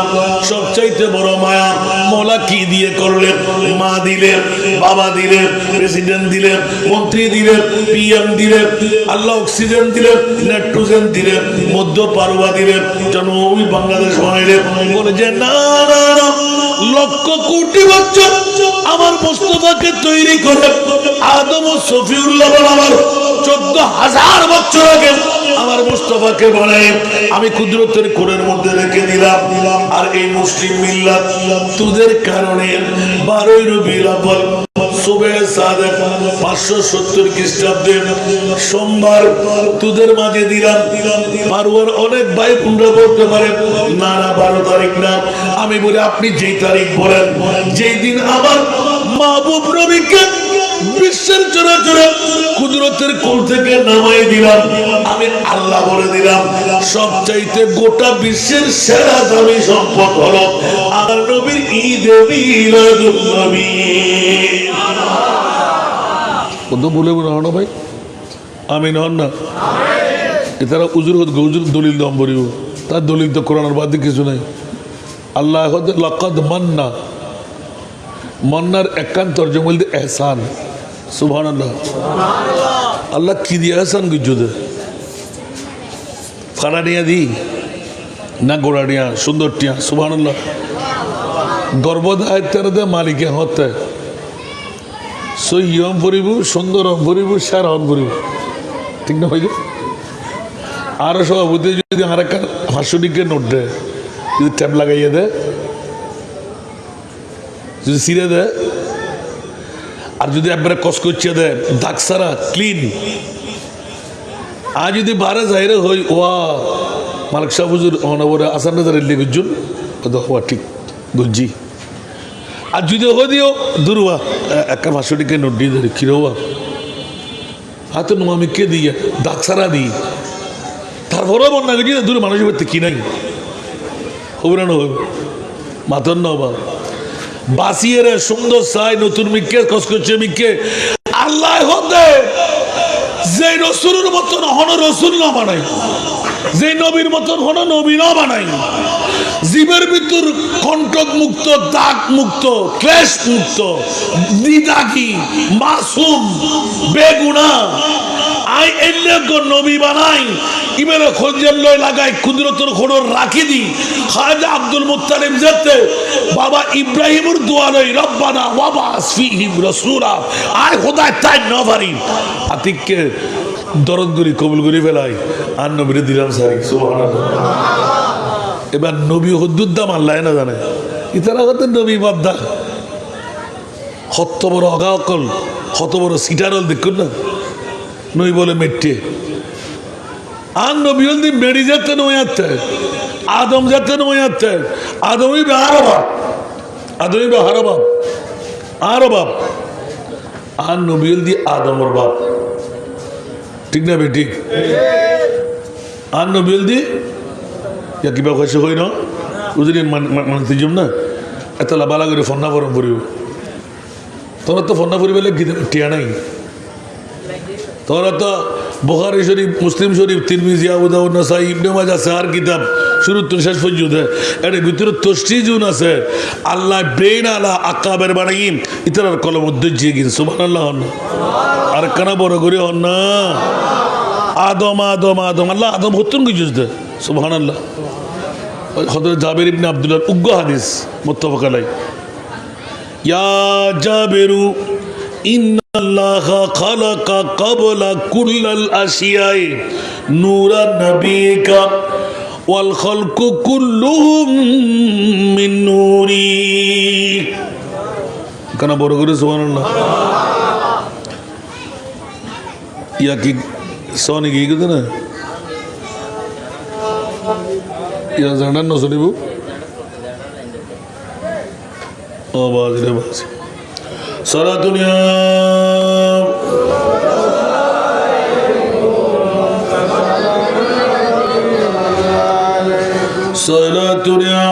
সবচাইতে বড় মায়া মওলা কি দিয়ে করলেন? মা দিলেন, বাবা দিলেন, প্রেসিডেন্ট দিলেন, মন্ত্রী দিলেন, পিএম দিলেন, আল্লাহ অক্সিজেন দিলেন, নাইট্রোজেন দিলেন, মধ্য পারোয়া দিলেন, জন্মভূমি বাংলাদেশ বানাইলেন। বলে যে না না না, লক্ষ কোটি বছর আমার মুস্তাফাকে তৈরি করে আদম ও সফিউল্লাহ আমার 14,000 বছর আগে আমার মুস্তাফাকে বানাই আমি কুদরতের কোণের মধ্যে রেখে দিলাম। আর এই মুসলিম মিল্লাত তোদের কারণে 12 রবিউল আউয়াল সুবে সাদেক 570 খ্রিস্টাব্দে সোমবার তোদের মাঝে দিলাম। পারওয়ার অনেক ভাই পুনরা বলতে পারে না না 12 তারিখ না, আমি বলি আপনি যেই তারিখ বলেন, যেই দিন আমার মাহবুব নবীকে বিশ্বের চরাচরে কুদরতের কোল থেকে নামাই দিলাম, আমি আল্লাহ বলে দিলাম সবচাইতে গোটা বিশ্বের সেরা দামি সম্পদ হলো আমার নবীর ঈদে মিলাদুন নবী। কত বলে বলো ভাই আমিন হন না? এছাড়া উজুর হুজুর দলিল দম বলিব, তার দলিল তো কোরআনের বাদ কিছু নাই। আল্লাহ লাকাদ মান্না, মন্নার একান্ত তর্জমা বলতে এহসান। সুবহানাল্লাহ। আল্লাহ কি দিয়ে এহসান গুজুদে? ফাড়া নিয়া দি না গোড়া নিয়া সুন্দর টিয়া। সুবহানাল্লাহ। গর্বদায় তেরদে মালিকে হতে সইয়ম পরিব, সুন্দরম পরিব, সারহন পরিব, ঠিক না ভাই? আরো সভাপতি যদি আর একটা 500 টিকে নোট দেয়, যদি ট্যাপ লাগাইয়ে দেয়, যদি সিরে দেয়, আর যদি একবারে কস করছে দেয় দাগ সারা ক্লিন, আর যদি বারে যাইরে হই ওয়া মালিক সাহেব হুজুর অনবরে আসান রেলি গুজুন হওয়া ঠিক গুজি। আর যদি দিও দুর্বা একটা 500 টিকে নোট দিয়ে ধরি কিরোবা হাতে নো আমি কে দিয়ে দাগ সারা দিই, তারপরেও মনে করি দূরে মানুষের বাড়িতে কি নাই হবে না হবে মাতন না অভাব বাসিয়ে রে সুন্দর চাই নতুন মিকে কস করছে মিকে আল্লাহ হতে যে রসুলের মতন হন রসুল না বানাই, যে নবীর মতন হন নবী না বানাই, জীবের ভিতর কণ্টক মুক্ত, দাগ মুক্ত, ক্লেশ মুক্ত, দ্বিদাগী, মাসুম, বেগুনা আই এলে নবী বানাই। ইবেরে খঞ্জের লয় লাগাই কুদরতের খোড়র রাখি দি। খাজা আব্দুল মুত্তালিব যেতে বাবা ইব্রাহিমর দোয়া লই রব্বানা ওয়াবাস ফিহিম রাসূলা আয় খোদায় তাই না পারি আতিককে দরদ করি কবুল করি ফেলাই আর নবীরে দিলাম সারি। সুবহানাল্লাহ। এবার নবী হদ্দুর দাম আল্লাহ না জানে, ইতারা হতে নবী বাদ্দা হত বড় অগাকল, হত বড় সিটারল দেখুন না নই বলে মেটে। আর নবী হলদি মেরি যেতে নয়াতে আদম যেতে নয়াতে আদমই বেহার বাপ, আদমই বেহার বাপ আর বাপ আর নবী হলদি আদমর বাপ, ঠিক না বেটি? আর নবী হলদি কিবা কৈছে হই ন যদি মানতে যাম না এত লাবালা করে ফন্না ফরম পড়িব, তোরা তো ফন্না পড়ি বেলে টিয়া নাই, তোরা তো বুখারী শরীফ, মুসলিম শরীফ, তিরমিজি, আবু দাউদ, নাসাই, ইবনে মাজাহ চার কিতাব শুরু তো শেষ পর্যন্ত এর ভিতরে তশরিজুন আছে। আল্লাহ ব্রেন আলা আকাবের বানাইম ইতার কলম উদ্দেশ্যে গিয়ে সুবহানাল্লাহ হন আর কানা বড় করে হন না আদম আদম আদম আল্লাহ আদম হতুন গুজুজতে সুবহানাল্লাহ। হযরত জাবের ইবনে আব্দুল্লাহ উগ্র হাদিস মুত্তাফাক আলাইহি ইয়া জাবেরু ইন্নাল্লাহা খালাকা ক্বাবলা কুল্লাল আশিয়াই নূরান নবিকা ওয়াল খালকু কুল্লুহুম মিন নূরি। কানা বড় করে সুবহানাল্লাহ। ইয়া কি সোনি কি গদ না ইয়া জানান না শুনিব ও বাজরে বাজ সারা দুনিয়া সালাতুন ইয়া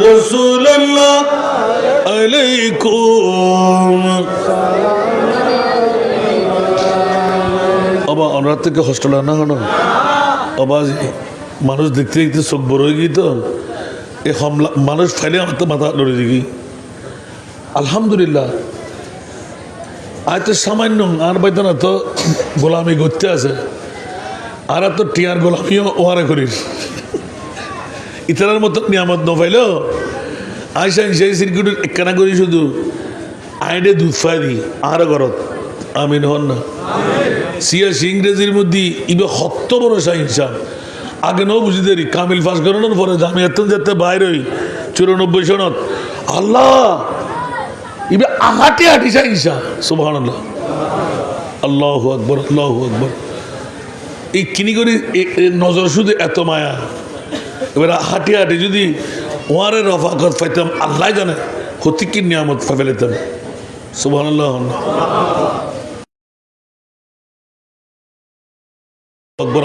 রাসূলুল্লাহ থেকে হস্টেল না হনো আবাজ মানুষ দেখতে দেখতে চোখ বড় হয়ে গিয়ে তো এই হমলা মানুষ ফাইলে আমার তো মাথা লড়ে দিবি আলহামদুলিল্লাহ আজ তো সামান্য আর বাইতো না তো গোলামি করতে আছে আর তো টিয়ার গোলামিও ওয়ারা করিস ইতার মতো নিয়ামত ন পাইলেও আইসা সেই সিরকুটের একখানা করি শুধু আইডে দুধ ফাই দি আর ঘরত আমিন হন না সিয়াসি ইংরেজির মধ্যে ইবে সত্য বড় সাহিংসা আগে নও বুঝি দেরি কামিল পাস করানোর পরে জামিয়াত যেতে বাইরে 94 সনত আল্লাহ ইবে আহাটি হাঁটি সাহিংসা সুবহানাল্লাহ আল্লাহু আকবার আল্লাহু আকবার এই কিনি করি নজর শুধু এত মায়া এবার হাঁটি হাঁটি যদি ওয়ারে রফাকত পাইতাম আল্লাহ জানে হতি কি নিয়ামত ফেলেতাম সুবহানাল্লাহ আকবার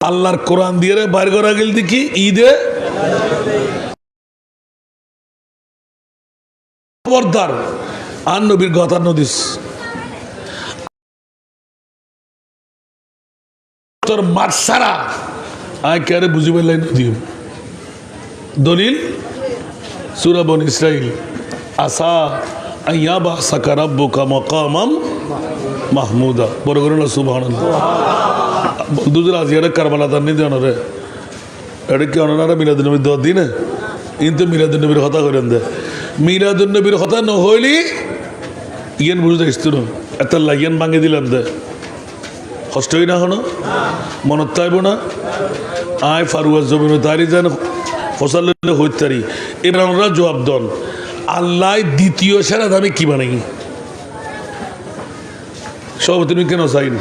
আল্লাহর কোরআন দিয়ে বাইর করা গেল দেখি ঈদে খবরদার আর নবীর কথা নদিস তোর মাঠ সারা আয় কে বুঝি পারলাই নদী দলিল সূরা বনী ইসরাইল আসা আইয়াবা সাকা রাব্বুকা মাকামাম মাহমুদা বড় করে না সুবহানাল্লাহ বন্ধুদের আজিয়ারে কারবালা তার নিয়ে জানো রে এটা কি অনারা মিলাদুন নবীর দোয়া দিই না কিন্তু মিলাদুন নবীর কথা করেন দে মিলাদুন নবীর কথা নহইলি ইয়ান বুঝতে ইস্তুন এত লাগিয়ান ভাঙে দিলাম দে কষ্ট হই না হনো মনত তাইব না আয় ফারুয়া জমিন তারি যেন ফসল হইতারি এবার আমরা জবাব দন আল্লাহ দ্বিতীয় সেরা দামে কি বানাই সব তুমি কেন চাই না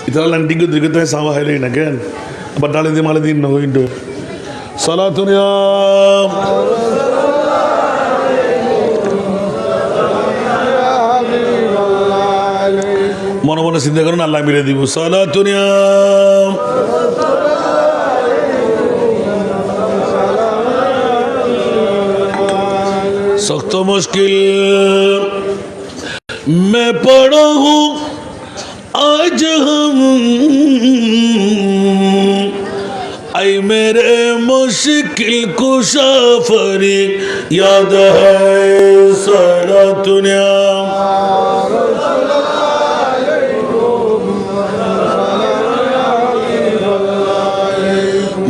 ইতারা লান্টিং দিকে তো সাওয়া হাইলেই না কেন আবার ডালে দিয়ে মালে দিন না হইন্ড সালাতুন ইয়া মনে মনে চিন্তা করেন আল্লাহ মিলে দিব সালাতুন ইয়া सख्त मुश्किल मैं पड़ा हूँ आज हम ऐ मेरे मुश्किल कुशा फरीक याद है सारा दुनिया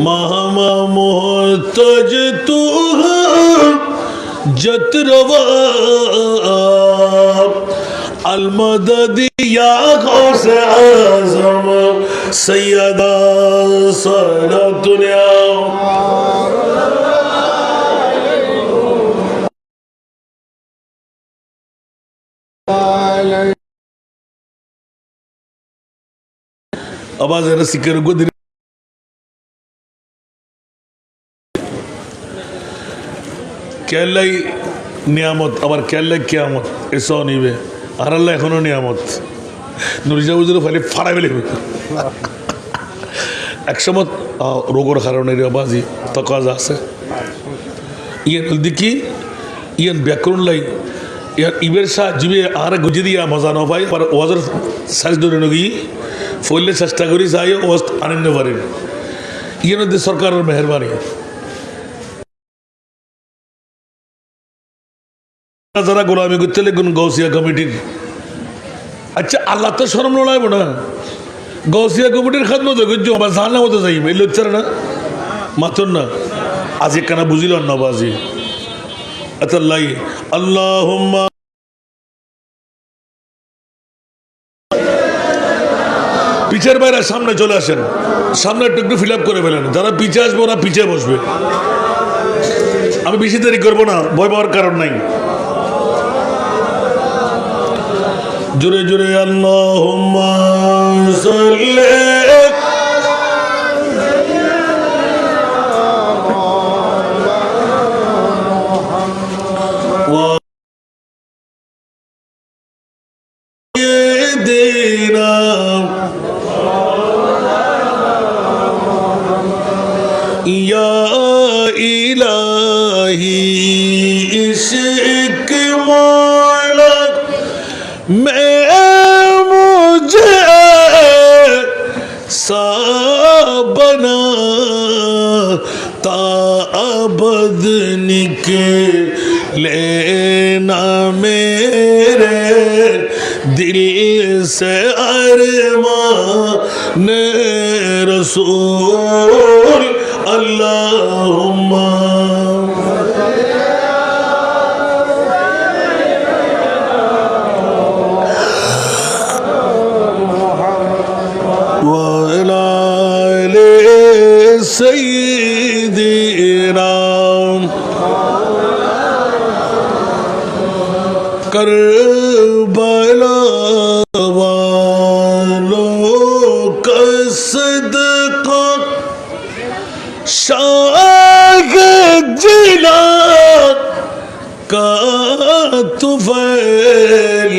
महमा मोहताज तू जतरवा अलमदद या गौस आज़म सैयदा सारा दुनिया आवाज है सिक्कर को কেল্লাই নিয়ামত আবার কেল্লাই কিয়ামত এসব নিবে আর আল্লাহ এখনো নিয়ামত নুরিজা বুঝলে ফেলে ফাড়াই ফেলে একসময় রোগের কারণে বাজি তকাজ আছে ইয়ান দেখি ইয়ান ব্যাকরণ লাই ইয়ার ইবের শাহ জিবে আর গুজি দিয়া মজা ন পাই আর ওয়াজের সাজ ধরে নগি ফইলে চেষ্টা করি যাই ওয়াজ আনন্দ পারেন ইয়ান সরকারের মেহরবানি যারা গোলামি করতে লেগুন গৌসিয়া কমিটির আচ্ছা আল্লাহ তো শরম লড়াইব না গৌসিয়া কমিটির খাদমত করছো আবার জানা মতো যাইবে এই লচ্ছার না মাতন না আজ কানা বুঝিল না বাজি আতাল্লাই আল্লাহুম্মা পিছের বাইরে সামনে চলে আসেন সামনে একটু ফিল আপ করে ফেলেন যারা পিছে আসবে ওরা পিছে বসবে আমি বেশি দেরি করবো না ভয় পাওয়ার কারণ নাই জোরে জোরে আল্লাহুম্মা সাল্লি ওয়া ইদিনা ইয়া ইলাহি ইশক মালা मैं मुझे सा बना ताअबद निकलेना मेरे दिल से अरमान रसूल अल्लाहुम्मा सय्यिदना करबला वालों का सदका शाह जिला का तुफैल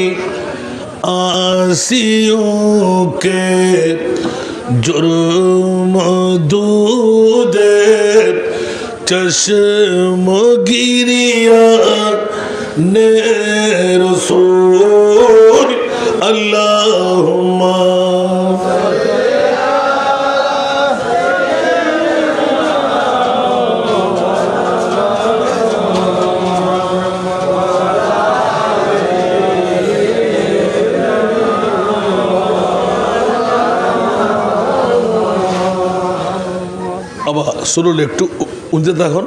आसियों के जुर्म दूदे चश्म गिरिया ने रसूल अल्लाहुम्मा শুনুন একটু উনতে তখন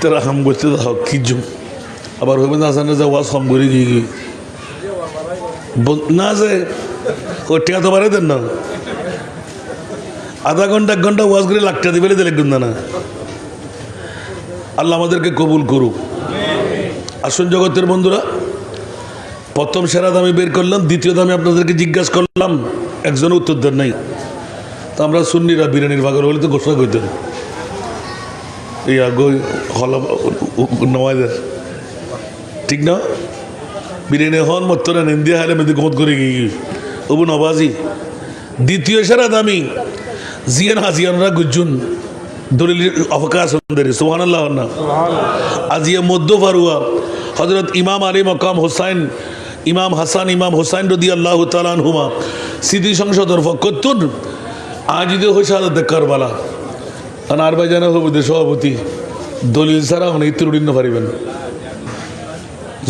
তারা হাম করতে থাক কি জম আবার হইবেন আসানে যা ওয়াজ হাম করে গিয়ে না যে ও টিয়া তো পারে দেন না আধা ঘন্টা 1 ঘন্টা ওয়াজ করে লাখটা দিবে দেখুন না আল্লাহ আমাদেরকে কবুল করুক। আসুন জগতের বন্ধুরা, প্রথম সেরা দামে বের করলাম, দ্বিতীয় দামে আপনাদেরকে জিজ্ঞাসা করলাম, একজনও উত্তর দেন নাই। তো আমরা সুন্নিরা বিরিয়ানির ভাগের বলে তো ঘোষণা করতেন এই আগে হল নওয়াজের ঠিক না বিরিয়ানি হন মত্তরা নিন্দিয়া হালে মেয়েদের গোদ করে গিয়ে ওবু নবাজি। দ্বিতীয় সেরা দামি জিয়ান হাজিয়ানরা গুজ্জুন দলিল অফকাশ সুবহানাল্লাহ না আজিয়া মধ্য ফারুয়া হযরত ইমাম আলী মকাম হোসাইন ইমাম হাসান ইমাম হোসাইন রাদিয়াল্লাহু তাআলা আনহুমা সিদ্ধি সংসদর ফকতুন আজিদে হইসাদত কারবালা আর ভাই জানা হবু সভাপতি দলিল ছাড়া অনেক ত্রুটিন্ন পারিবেন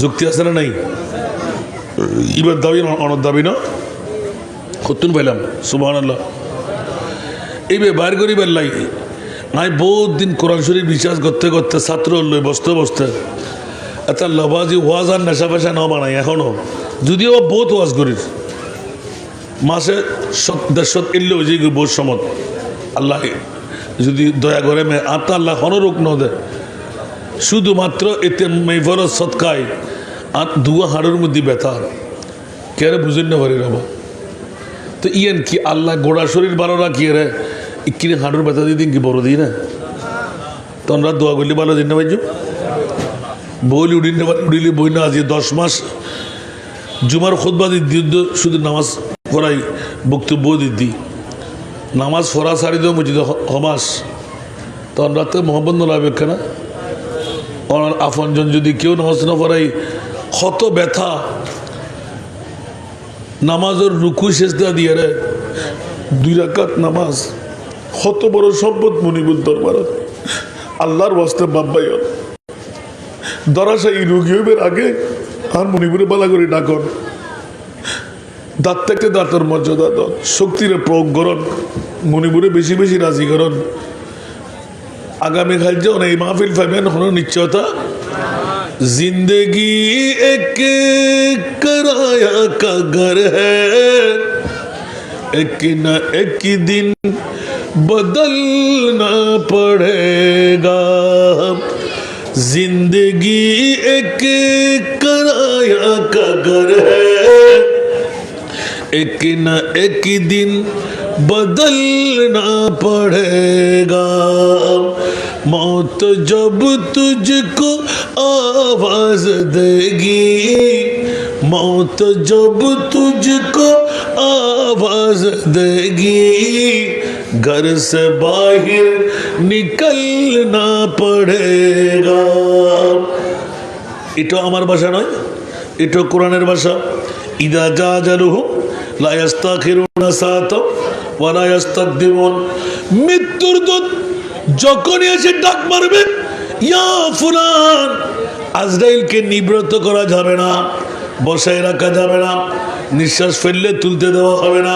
যুক্তি আছে না নাই ইবার দাবি অনর দাবি না কতুন পাইলাম সুবহানাল্লাহ। এইবার বাইর করিবার লাই নাই বহুত দিন কোরআন শরীফ বিশ্বাস করতে করতে ছাত্র লই বসতে বসতে এটা লবাজি ওয়াজ আর নেশা পেশা ন বানাই এখনো, যদিও বহুত ওয়াজ করিস মাসে 150 এলে হয়ে যায় বহুত সমত আল্লাহ যদি দয়া করে মে আত্মা আল্লাহ হনরোগ ন দেয় শুধুমাত্র এতে মেফরত সৎকায় আর দুয়া হাড়ের মধ্যে ব্যথা কে বুঝেন না পারি বাবা। তো ইয়েন কি আল্লাহ গোড়া শরীর ভালো রাখিয়ে রে ইকিনে হাড়ের ব্যথা দিয়ে দিন কি বড় দিই না তোমরা দোয়া করলে ভালো দিন না ভাইজু বইলে উড়িন না উড়িলে বই না আজ 10 মাস জুমার খুতবা দিদি শুধু নামাজ পড়াই বক্তব্য দিদি নামাজ ফরা সারি দেওয়া মসজিদ হমাস তখন রাতে মোহাম্মদ নলাবে কেনা ওনার আপনজন যদি কেউ নামাজ না পড়াই কত ব্যথা নামাজের রুকু সেজদা দিয়ে রে 2 রাকাত নামাজ কত বড় সম্পদ মনিবুল দরবারত আল্লাহর ওয়াস্তে বাব্বাই দরাশাই রুগী হইবার আগে আর মনিপুরে বালা করে ডাকন দাঁত থেকে দাঁতর মর্যাদা দন শক্তিরে প্রয়োগ করন মনিপুরে বেশি বেশি রাজি করন আগামী খাল যে অনেক মাহফিল পাবেন হলো নিশ্চয়তা जिंदगी एक किराया का घर है एक न एक दिन बदलना पड़ेगा जिंदगी एक किराया का घर है एक न एक दिन बदलना पड़ेगा मौत जब तुझको आवाज देगी मौत जब तुझको आवाज देगी घर से बाहर निकलना पड़ेगा। এটা আমার ভাষা নয়, এটা কোরআনের ভাষা। ইদা জাজালুহুম লা ইস্তাখিরুনা সাআতাও ওয়া লা ইস্তাকদিমুন। মৃত্যুর দূত যখনই এসে ডাক মারবে, ইয়া ফুলান, আজরাইলকে নিবৃত্ত করা যাবে না, বসায় রাখা যাবে না, নিঃশ্বাস ফেললে তুলতে দেওয়া হবে না,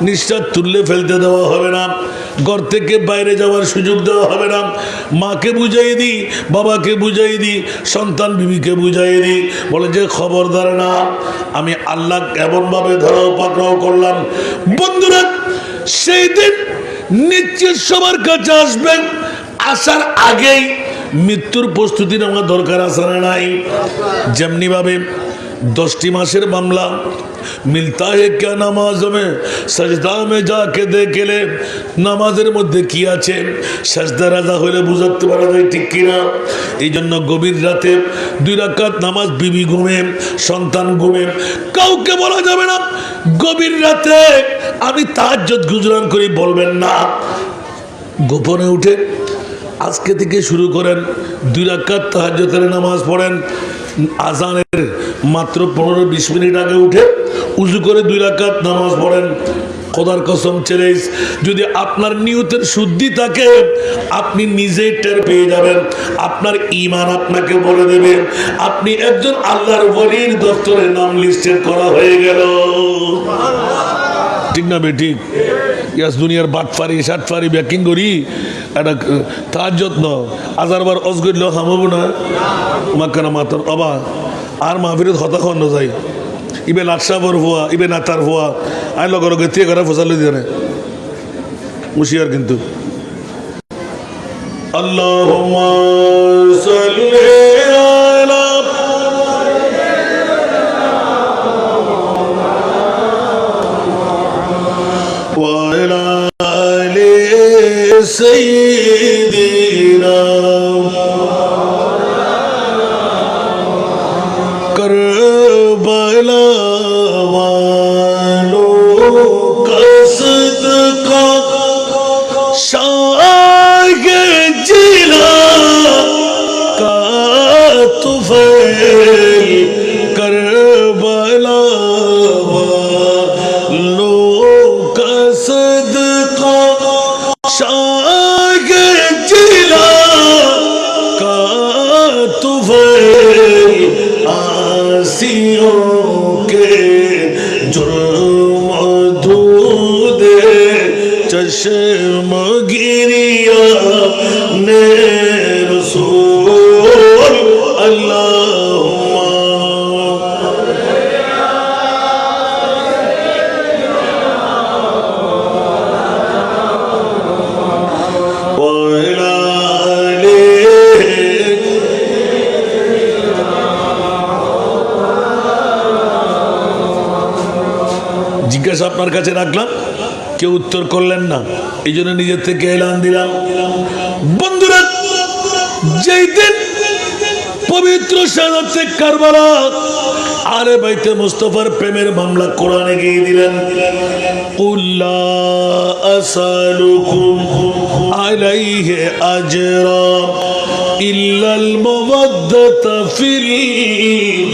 নিঃশ্বাস তুললে ফেলতে দেওয়া হবে না, ঘর থেকে বাইরে যাওয়ার সুযোগ দেওয়া হবে না। মাকে বুঝাই দিই, বাবাকে বুঝাই দিই, সন্তান বিবিকে বুঝাই দিই, বলে যে খবরদার না, আমি আল্লাহ এমনভাবে ধরাও পাকড়াও করলাম। বন্ধুরা, সেই দিন নিশ্চিত সবার কাছে আসবেন, আসার আগেই মৃত্যুর প্রস্তুতি নেওয়া দরকার আছে না নাই? যেমনি ভাবে 10টি মাসের মামলা মিলতা হে ক্যা নামাজ মে সজদা মে যাকে দেখলে, নামাজের মধ্যে কি আছে সাজদা রাজা হলে বুঝতে পারা যায়, ঠিক কিনা? এই জন্য গভীর রাতে 2 রাকাত নামাজ, বিবি ঘুমে, সন্তান ঘুমে, কাউকে বলা যাবে না গভীর রাতে আমি তাহাজ্জুদ গুজরান করি, বলবেন না। গোপনে উঠে আজকে থেকে শুরু করেন, 2 রাকাত তাহাজ্জুদের নামাজ পড়েন। আজানের মাত্র 15-20 মিনিট আগে উঠে উজু করে 2 রাকাত নামাজ পড়েন। খোদার কসম ছেড়ে, যদি আপনার নিয়তের শুদ্ধি থাকে, আপনি নিজেই টের পেয়ে যাবেন, আপনার ঈমান আপনাকে বলে দেবে আপনি একজন আল্লাহর ওলির দপ্তরে নাম লিস্টেড করা হয়ে গেল। ঠিক না বেঠিক? ইয়াস দুনিয়ার বাটফারি শাটফারি ব্যাকিং করি এটা তার যত্ন আজারবার অজগর হামব না মাকানা মাতার অবা আর মাহফিরত হতাখন যায় ইবে লাটসাবর হওয়া ইবে নাতার হওয়া আই লগর লগে তে করা ফসাল দিয়ে হুশিয়ার কিন্তু। আল্লাহুম্মা সাল্লি আলা ওয়া আলা আলি সাইয়্যিদিনা करबला वालों का सदका शाह जिला का तुफैल, करबला वालों का सदका शाह जिला का तुफैल, आसियों के जुर्म धूदे चश्म गिरिया ने रसूल अल्लाहुम्मा व अला आलिहि। জিজ্ঞাসা আপনার কাছে রাখলাম, কেউ উত্তর করলেন না, এই জন্য নিজের থেকে এলান দিলাম। বন্ধুরা, যেই দিন পবিত্র শাহাদাতে কারবালা আরে বাইতে মুস্তাফার প্রেমের মামলা কোরআনে গিয়ে দিলেন, কুল্লা আসালুকুম আলাইহি আজরা ইল্লাল মাওয়াদ্দাতা ফিল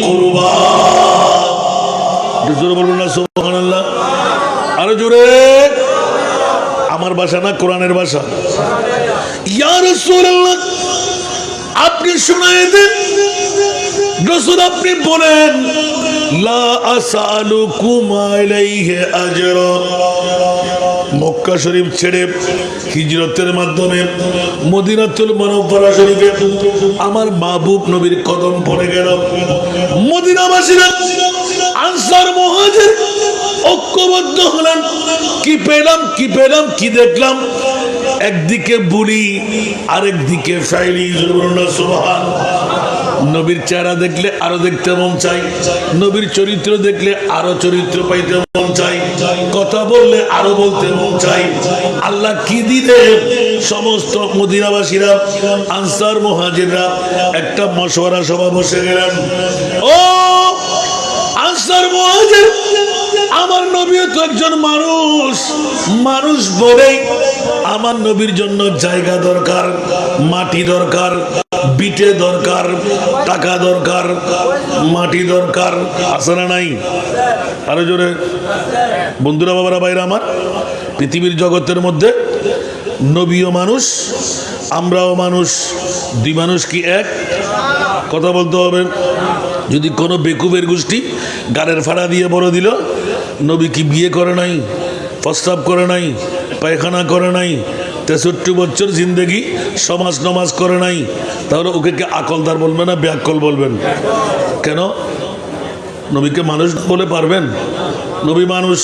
কুরবা। জোরে বলবেন না সুবহানাল্লাহ? আরো জোরে। আমার ভাষা না, কোরআনের ভাষা। ইয়া রাসূলুল্লাহ, আপনি শুনায়ে দেন, রাসূল আপনি বলেন, লা আসালুকুম আলাইহি আজরা। মক্কা শরীফ ছেড়ে হিজরতের মাধ্যমে মদিনাতুল মুনাওয়ারা শরীফে আমার মাহবুব নবীর কদম পড়ে গেল। মদিনাবাসীরা আনসার মুহাজির ঐক্যবদ্ধ হলেন। কি পেলাম কি পেলাম কি দেখলাম, একদিকে বুড়ি আরেকদিকে ফাইলি। সুবহান। নবীর চেহারা দেখলে আরো দেখতে মন চাই, নবীর চরিত্র দেখলে আরো চরিত্র পাইতে মন চাই, কথা বললে আরো বলতে মন চাই। আল্লাহ কি দিলে সমস্ত মদিনাবাসীরা আনসার মুহাজিররা একটা মশওয়ারা সভা বসে গেলেন। ও আনসার মুহাজির, আমার নবীও তো একজন মানুষ, মানুষ বলেই আমার নবীর জন্য জায়গা দরকার, মাটি দরকার, বিটে দরকার, টাকা দরকার, মাটি দরকার, আছে না নাই? আরো জোরে বন্ধুরা, বাবারা, ভাইরা আমার, পৃথিবীর জগতের মধ্যে নবীও মানুষ, আমরাও মানুষ, দুই মানুষ কি এক? কথা বলতে হবে। যদি কোনো বেকুবের গোষ্ঠী গাড়ের ফাড়া দিয়ে বড় দিল, নবী কি বিয়ে করে নাই, প্রস্তাব করে নাই, পায়খানা করে নাই, 63 বছর জিন্দেগি সমাজ নমাজ করে নাই, তাহলে ওকে কে আকলদার বলবেন না বেআক্কল বলবেন? কেন? নবীকে মানুষ বলে পারবেন? নবী মানুষ।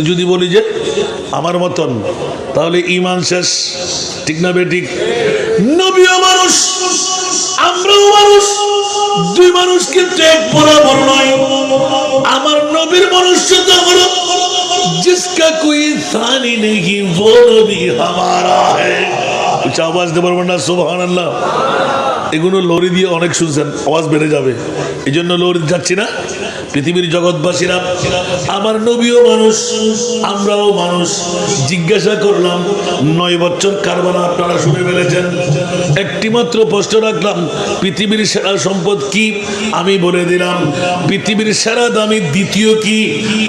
যদি বলি যে আমার মতন, তাহলে ঈমান শেষ। ঠিক না বেঠিক? নবীও মানুষ, আমরাও মানুষ, দুই মানুষ কিন্তু এক বরাবর নয়। আমার নবীর মনুষ্যতা হলো जिसका कोई सानी नहीं वो नबी हमारा है। कुछ आवाज दे পারবেন না? সুবহানাল্লাহ। এগুলো লরি দিয়ে অনেক শুনছেন, আওয়াজ বেড়ে যাবে, এই জন্য লরি যাচ্ছি না। পৃথিবীর জগৎবাসীরা, আমার নবীও মানুষ, আমরাও মানুষ। জিজ্ঞাসা করলাম 9 বছর কারবালা আপনারা শুনে ফেলেছেন, একটি মাত্র প্রশ্ন রাখলাম, পৃথিবীর সেরা সম্পদ কি? আমি বলে দিলাম। পৃথিবীর সেরা দামি দ্বিতীয় কি?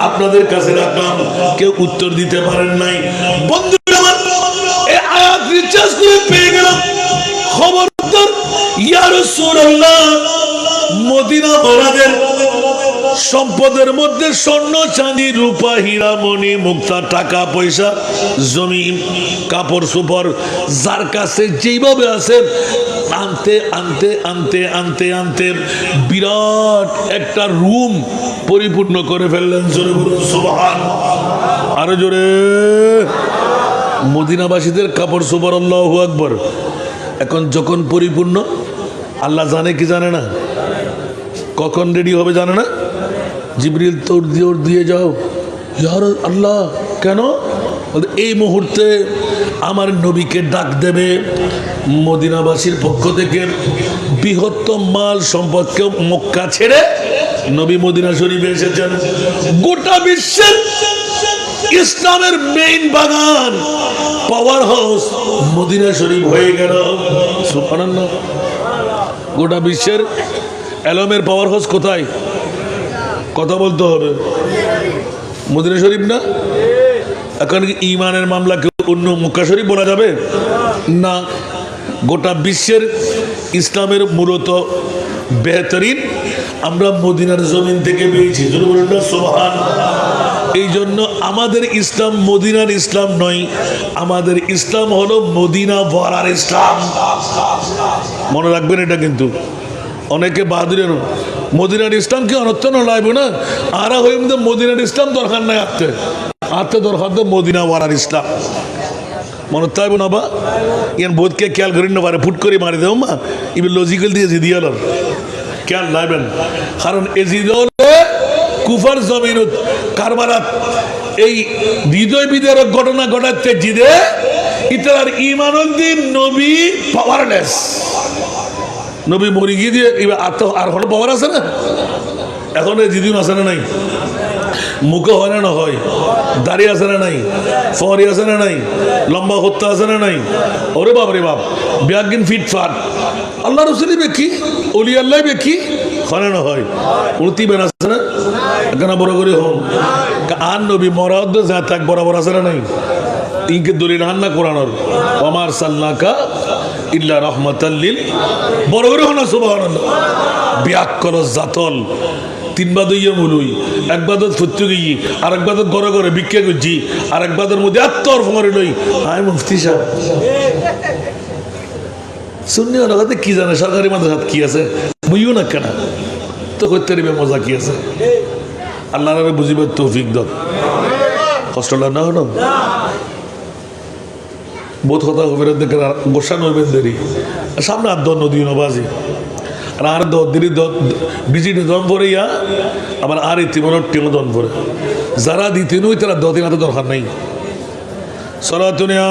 আপনাদের কাছে রাখলাম, কেউ উত্তর দিতে পারেন নাই। বন্ধুরা, এই আয়াত রিচার্জ করে পেয়ে গেলাম। খবরদার ইয়া রাসূলুল্লাহ, মদিনা ওয়ালাদের সম্পদের মধ্যে স্বর্ণ, চাঁদি, রূপা, হীরা, মণি, মুক্তা, টাকা পয়সা, জমি, কাপড় চোপড়, যার কাছে যেইভাবে আছে, আনতে আনতে আনতে আনতে আনতে বিরাট একটা রুম পরিপূর্ণ করে ফেললেন। জোরে বলুন সুবহানাল্লাহ। আরো জোরে। মদিনাবাসীদের কাপড় চোপড়, আল্লাহু আকবার, এখন যখন পরিপূর্ণ, আল্লাহ জানে কি জানে না? কখন রেডি হবে জানে না? জিবরিল তোর দিয়ে যাও, ইয়ার আল্লাহ। কেন? এই মুহূর্তে আমার নবীকে ডাক দেবে মদিনাবাসীর পক্ষ থেকে বৃহত্তম মাল সম্পদকে মক্কা ছেড়ে নবী মদিনা শরীফে এসেছেন। গোটা বিশ্বের ইসলামের মেইন বাগান, পাওয়ার হাউস মদিনা শরীফ হয়ে গেল। সুবহানাল্লাহ। গোটা বিশ্বের এলমের পাওয়ার হাউস কোথায়? কথা বলতে হবে। মদিনা শরীফ না? এখন কি ইমানের মামলাকে অন্য মক্কা শরীফ বলা যাবে? না। গোটা বিশ্বের ইসলামের মূলত বেহতরিন আমরা মদিনার জমিন থেকে পেয়েছি। সুবহানাল্লাহ। এই জন্য আমাদের ইসলাম মদিনার ইসলাম নয়, আমাদের ইসলাম হলো মদিনা ভরার ইসলাম। মনে রাখবেন এটা। কিন্তু অনেকে বাহাদুর মদিনার ইসলাম কি অনর্থ লাগবে না, আর মদিনার ইসলাম দরকার নাই, আত্মে দরকার তো মদিনা ভরার ইসলাম। মনে থাকবে না বা ইয়ান বোধকে খেয়াল করি না পারে, ফুট করে মারি দেব মা, ইবে লজিক্যাল দিয়ে জিদিয়াল খেয়াল লাগবেন। কারণ এজিদল কুফার জমিনত কারবারাত এই হৃদয় বিদারক ঘটনা ঘটাচ্ছে জিদে ইতার ইমানুদ্দিন নবী পাওয়ারলেস। নবী মরি গিয়ে দিয়ে এবার আর কোনো পাওয়ার আছে না? এখন জিদিন আছে না নাই? মুখে হয় না হয়, দাঁড়িয়ে আছে না নাই, ফরি আছে না নাই, লম্বা হত্যা আছে না নাই? ওরে বাপ রে বাপ, বিয়াগিন ফিটফাট আল্লাহ রসুলি বেকি, অলি আল্লাহ বেকি হয় না হয়? উনতি বেন আছে না? এখানে বড় করে হন আর নবী মরাদ যা থাক বরাবর আছে না নাই? ইনকে দলিল আন না কোরআনের ওমার সাল্লাকা ইল্লা রহমাতাল্লিল, বড় করে হন না সুবহানাল্লাহ। বিয়াক করো জাতল তিন বাদইয়া মুলুই, এক বাদত ফুটতে গিয়ে, আর এক বাদত ঘরে ঘরে ভিক্ষা করছি, আর এক বাদের মধ্যে আত্মর ফমারি লই। আয় মুফতি সাহেব শুননি ওনাকে কি জানে সরকারি মাদ্রাসাত কি আছে বুঝিও না কেন তো করতে পারবে মজা কি আছে? আল্লাহ বুঝিবার তৌফিক দাও। কষ্ট না হলো বোধ কথা হবে দেখে গোসা নইবেন দেরি সামনে আর দর নদী নবাজি আর দিদি বিজিটি দম পরে ইয়া আবার আর ইতিমনের টিমও দম পরে যারা দিতেন ওই তারা দিন হাতে দরকার নেই। সলাতুনিয়া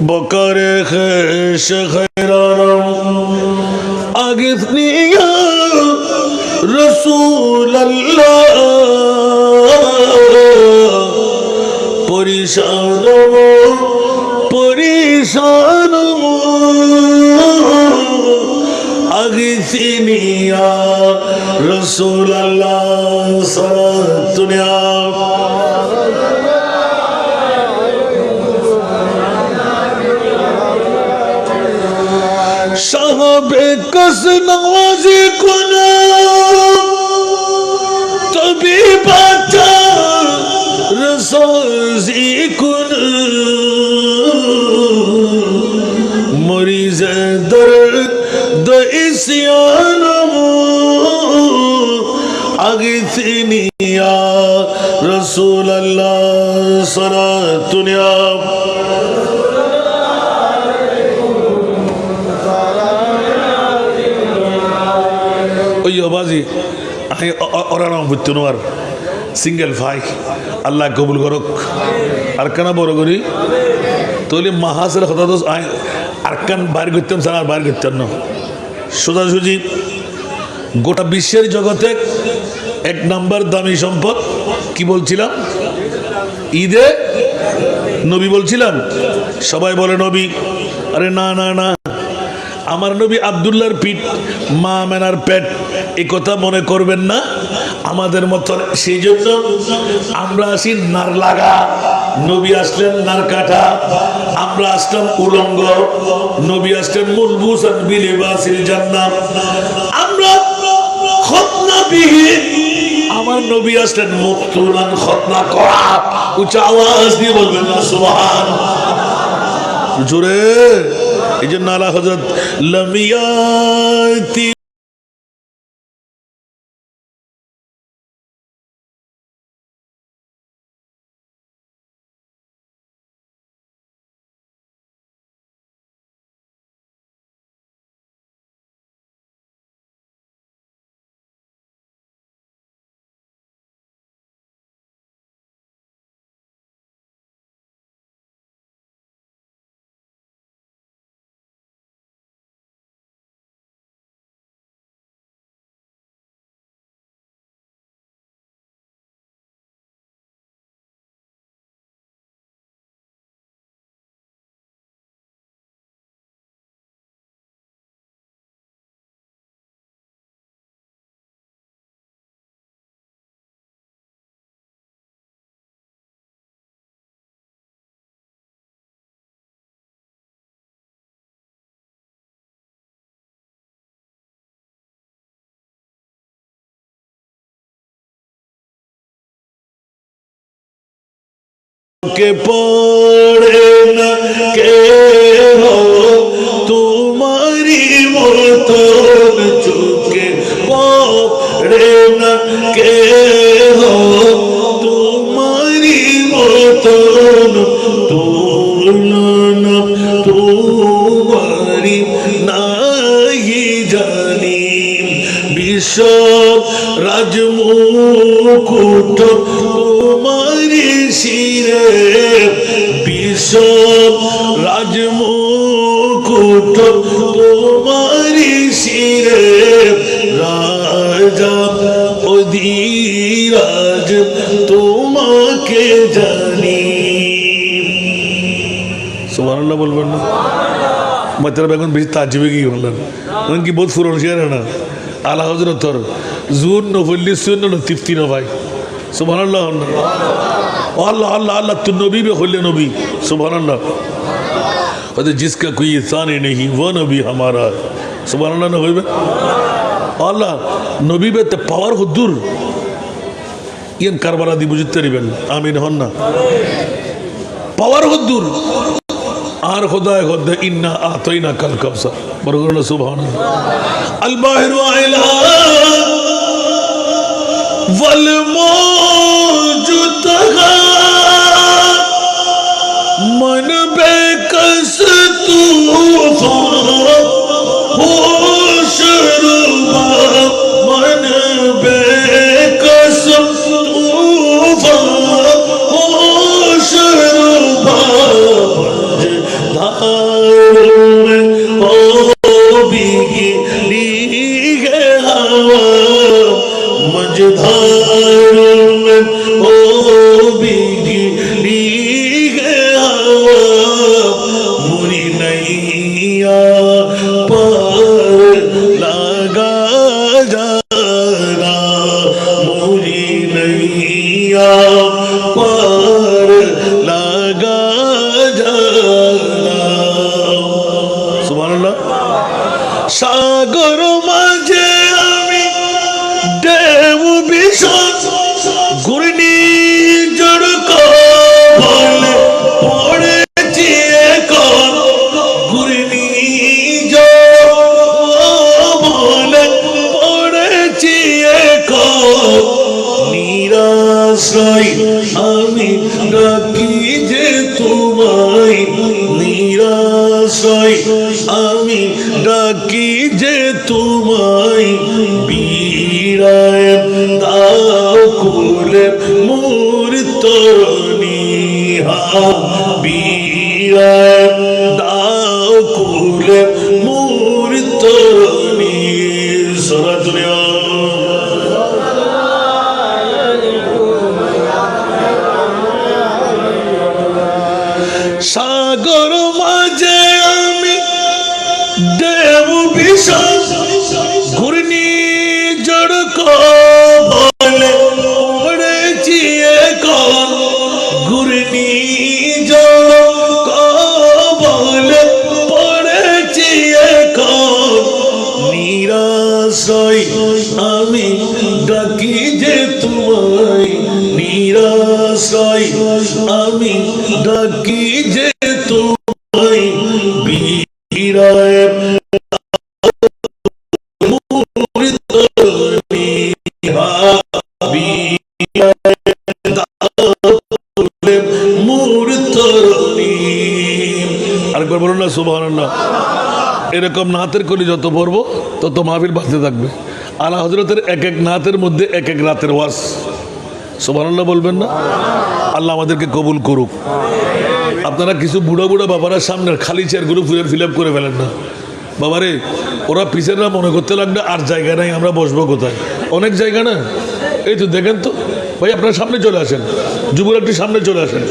বকরে খেশ খৈরানম আগিসনি ইয়া রাসূলুল্লাহ পরিশান পরিশান আগিসিনি ইয়া রাসূলুল্লাহ সালাতুনিয়া সাহাবে কস নওয়াজি কুনা তবে বাচ্চা রসোজি কুন মরিজ দর্দ ইসয়ান আগিসিনি ইয়া রাসূলুল্লাহ সালাতুনিয়া ওই বাজি আমি ওরা নাম বুঝতেন আর সিঙ্গেল ভাই আল্লাহ কবুল করক আর কেন বড় করি তাহলে মাহাসের কথা তো আর কান বাইর করতাম স্যার আর বাইর করতাম না সোজাসুজি গোটা বিশ্বের জগতে এক নাম্বার দামি সম্পদ কি বলছিলাম ঈদে নবী বলছিলাম সবাই বলে নবী আরে না না না আমার নবী আব্দুল্লাহর পিঠ মা মেনার পেট এই কথা মনে করবেন না আমাদের মতন সেই জন্য আমরা আসি নার লাগা নবী আসলেন নার কাটা আমরা আসলাম উলঙ্গ নবী আসলেন মুলবুসান বিলিবাসিল জান্নাত আমরা খতনা বিহীন আমার নবী আসলেন মুক্তুনান খতনা করা উচ্চ আওয়াজ দিয়ে বলবেন না সুবহান জোরে এই জন্য আলা হযরত লামিয়াতি के पड़े न के हो तुम्हारी मोतन चुके पड़े न के हो तुम्हारी मोतन तुलन तुम्हारी नहीं जानी विश्व राजमुकुट तुम्हारी শিরে বিশ্ব রাজমুকুট তোমারি শিরে রাজা অধিরাজ তোমাকে জানি সুবহানাল্লাহ বলবেন না मतलब এখন বেশি তাজিবে কি বললেন উনকি বহুত ফুরন শেয়ার है ना আলা হযরত তোর জুন নফলি সুন্নাহ তিফতি না ভাই সুবহানাল্লাহ अल्लाह अल्लाह अल्लाह तू नबी में खुले नबी सुभान अल्लाह और जिसका कोई इंसान ही नहीं वो नबी हमारा सुभान अल्लाह नबी में अल्लाह नबी में तो पावर हो दूर ये कारबारा दी बुझते नहीं बन आमीन होना पावर हो दूर आर खुदा खुदा इन्ना आतोइना कल कौसर बरगुना सुभान अल्लाह अल बाहिर आइला वल मौजूदा मन बेकस तूफान होश रुबा मन बेकस तूफान होश रुबा धार में हो बिगड़ी है हवा मझधार में हो बिगड़ी সাগর মাঝে আমি ঢেউ ভীষণ ঘূর্ণি ঝড় বলে পড়েছি এখন ঘূর্ণি বলে পড়েছি এখন নিরাশ্রয় আমি ডাকি যে তোমায় নিরাশ্রয় আমি ডাকি যে তোমায় বিড়ায় দাও কুলে মূর্তনিহা বিড়ায় দাও কুলে মূর্তনি সারা দুনিয়া সাগর মাঝে আমি ঢেউ ভীষণ ঘূর্ণি ঝড় বলে পড়েছি এখন ঘূর্ণি ঝড় বলে পড়েছি এখন নিরাশ্রয় আমি ডাকি যে তোমায় নিরাশ্রয় আমি ডাকি যে তোমায় বিড়ায় আরেকবার বলুন না সুবহানাল্লাহ। এরকম নাতের কলি যত পড়বো তত মাহফিল বাঁচতে থাকবে। আলা হযরতের এক এক নাতের মধ্যে এক এক রাতের ওয়াজ। সুবহানাল্লাহ বলবেন না? আল্লাহ আমাদেরকে কবুল করুক। আপনারা কিছু বুড়া বুড়া বাবারা সামনের খালি চেয়ারগুলো ফিল আপ করে ফেলেন না বাবারে। ওরা পিছেররা মনে করতে লাগবে আর জায়গা নাই, আমরা বসবো কোথায়? অনেক জায়গা না। এই তো দেখেন তো ভাই, আপনারা সামনে চলে আসেন, যুবরাজটি সামনে চলে আসেন।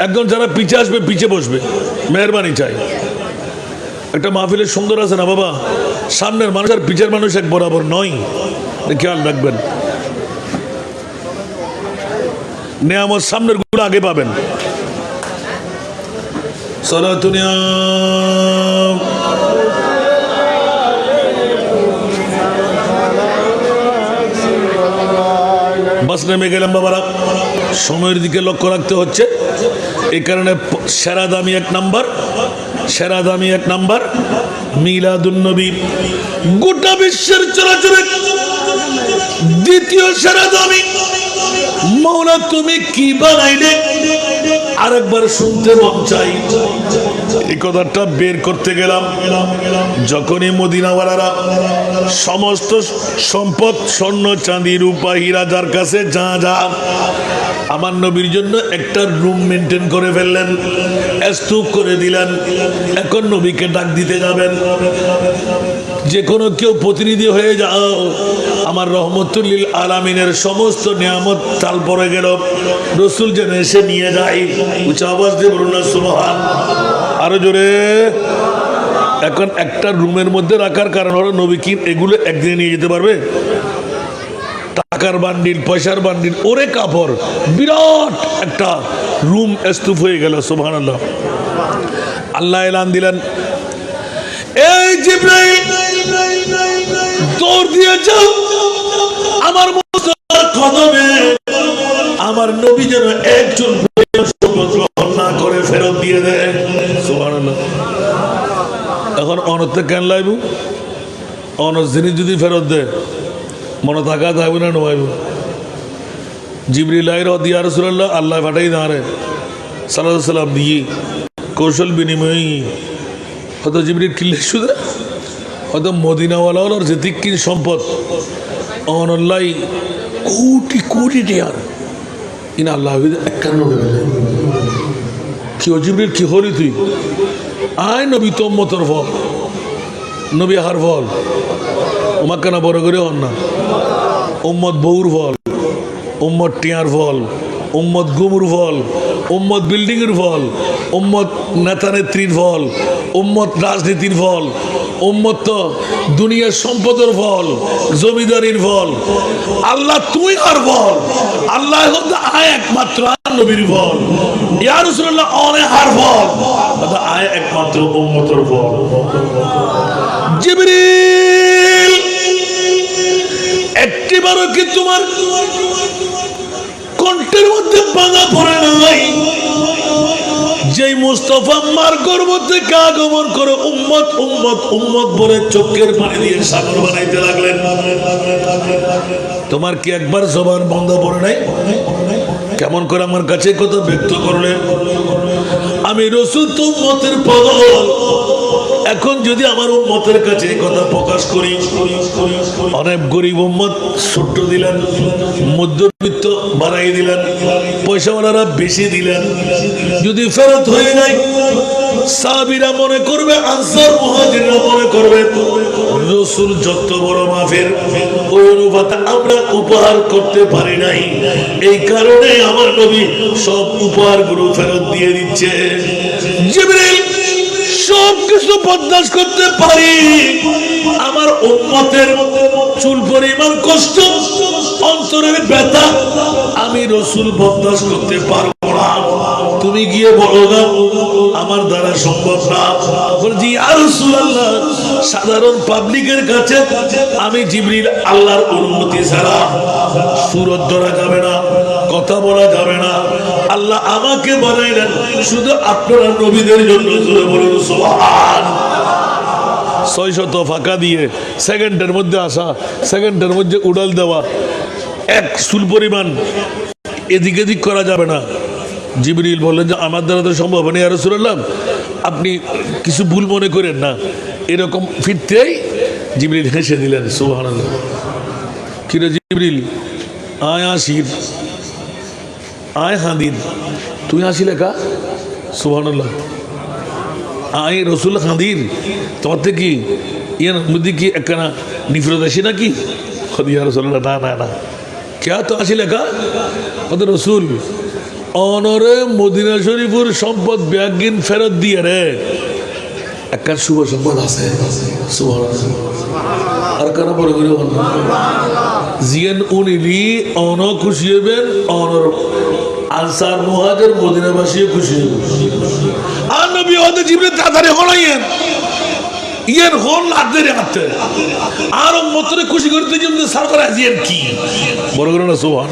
একদম যারা পিছে আসবে পিছে বসবে, মেহরবানি চাই। একটা মাহফিলের সুন্দর আছে না বাবা, সামনের মানুষ আর পিছের মানুষ এক বরাবর নয়, খেয়াল রাখবেন। নেয়ামত সামনের গুলো আগে পাবেন। সালাতুনিয়া বাস নেমে গেলাম বাবারা। সময়ের দিকে লক্ষ্য রাখতে হচ্ছে, এই কারণে সেরা দামি এক নাম্বার, সেরা দামি এক নাম্বার মিলাদুন নবী। গোটা বিশ্বের চলাচলে দ্বিতীয় সেরা দামি। মৌলা তুমি কি বানাইলে আরেকবার শুনতে মন চাই। এই কথাটা বের করতে গেলাম যখনই মদিনাওয়ালারা সমস্ত সম্পদ স্বর্ণ চাঁদি রূপা হীরা যার কাছে যা যা আমার নবীর জন্য একটা রুম মেনটেন করে ফেললেন, স্তূপ করে দিলেন। এখন নবীকে ডাক দিতে যাবেন, যে কোনো কেউ প্রতিনিধি হয়ে যাও, আমার রহমতুল্লিল আলামিনের সমস্ত নিয়ামত তাল পড়ে গেল, রসুল যেন এসে নিয়ে যায়। উঁচা আওয়াজ দিয়ে বলুন না সুবহান। আরো জোরে। এখন একটা রুমের মধ্যে রাখার কারণ হলো নবী কি এগুলো একদিনে নিয়ে যেতে পারবে? টাকার বান্ডিল, পয়সার বান্ডিল, ওরে কাপড়, বিরাট একটা রুম স্তূপ হয়ে গেল। সুবহানাল্লাহ। আল্লাহ এলান দিলেন, এই জিবরাইল দৌড় দিয়ে যাও আমার মুস্তাফার কদমে, আমার নবী যেন একজন গ্রহণ না করে ফেরত দিয়ে দেয়। সুবহানাল্লাহ। এখন অনর্থে কেন লাইব? অনর্থ জিনিস যদি ফেরত দেয় মনে থাকা থাকবে না নয়। জিবরিল দিয়া রাসূলুল্লাহ, আল্লাহ ফাটাই দাঁড়ে সাল্লাল্লাহু আলাইহি সাল্লাম দিয়ে কৌশল বিনিময় হয়তো জিবরিল কিনলে শুধু হয়তো মদিনাওয়ালার যে দিকির সম্পদ অনল্লাই কোটি কোটি টিয়ার ইন আল্লাহ কি ও জিবরিল কি হলি তুই আয় নবী তো উম্মতের ফল, নবী হার ফল ওমাকে না বড় করে হন না, উম্মত বউর ফল, উম্মত টিয়ার ফল, উম্মত গুমুর ফল, উম্মত বিল্ডিংয়ের ফল, উম্মত নেতা নেত্রীর ফল, উম্মত রাজনীতির ফল, উম্মত তো দুনিয়ার সম্পদের ফল, জমিদারির ফল। আল্লাহ তুই আর ফল, আল্লাহ আয় একমাত্র নবীর ফল। ইয়া রাসূলুল্লাহ অনেক আর ফল, আয় একমাত্র উম্মতের ফল। জিবরিল একটিবারও কি তোমার কণ্ঠের মধ্যে বাধা পড়ে নাই? যেই মুস্তাফা মার গর্ভ থেকে আগমন করে উম্মত উম্মত উম্মত বলে চোখের পানি দিয়ে সাগর বানাইতে লাগলেন, তোমার কি একবার জবান বন্ধ পড়ে নাই? কেমন করে আমার কাছে কথা ব্যক্ত করলেন? আমি রাসূল তো উম্মতের পাগল, এখন যদি আমার উম্মতের কাছে কথা প্রকাশ করি, অনেক গরিব উম্মত ছোট্ট দিলেন, মধ্যবিত্ত বাড়াই দিলেন, পয়সাওয়ালারা বেশি দিলেন, যদি ফেরত হয়ে যায় সাহাবীরা মনে করবে, আনসার মুহাজিররা মনে করবে রাসূল যত বড় মাফের, ওই অনুপাতে আমরা উপহার করতে পারি নাই, এই কারণে আমার নবী সব উপহারগুলো ফেরত দিয়ে দিচ্ছে। জিবরিল সব কিছু বরদাস্ত করতে পারি, আমার উম্মতের চুল পরিমাণ কষ্ট, অন্তরের ব্যথা আমি রাসূল বরদাস্ত করতে পারবো না। তুমি গিয়ে বলো না আমার দ্বারা সম্ভব না। বলছি ইয়া রাসূলুল্লাহ, সাধারণ পাবলিকের কাছে আমি জিবরিল আল্লাহর অনুমতি ছাড়া সুরত ধরা যাবে না, কথা বলা যাবে না। আল্লাহ আমাকে বানাইলেন শুধু আপনারা নবীদের জন্য। জোরে বলুন সুবহান। 600 ফাঁকা দিয়ে সেকেন্ডের মধ্যে আসা, সেকেন্ডের মধ্যে উড়াল দেওয়া, এক চুল পরিমাণ এদিক এদিক করা যাবে না। জিবরিল বললেন যে আমার দ্বারা তো সম্ভব না ইয়া রাসূলুল্লাহ, আপনি কিছু ভুল মনে করেন না। এরকম ফিরতেই জিবরিল হেসে দিলেন, সুবহানাল্লাহ। কিরে জিবরিল, আয় আসির, আয় হাদিন, তুই আসিলে কা? সুবহানাল্লাহ। আয় রসুল হাদির, তোমার থেকে কি ইয়ার মধ্যে কি একখানা নিফরত আসি নাকি? ইয়া রাসূলুল্লাহ, না না না, কে তো আসিলে কা? রসুল অনরে মদিনা শরীফের সম্পদ ব্যাগিন ফেরত দিয়ে রে একটা শুভ সম্পদ আছে। আর কারা বড় করে জিয়ান উনিলি অন খুশি হবেন, অনর আনসার মুহাজির মদিনাবাসী খুশি হবেন। আর নবী হতে জিবরিল তাড়াতাড়ি হলাইয়েন, ইয়ের হল লাগতে রাখতে আর মতরে খুশি করতে জন্য সরকার আজিয়েন কি বড় করে না সুবহান।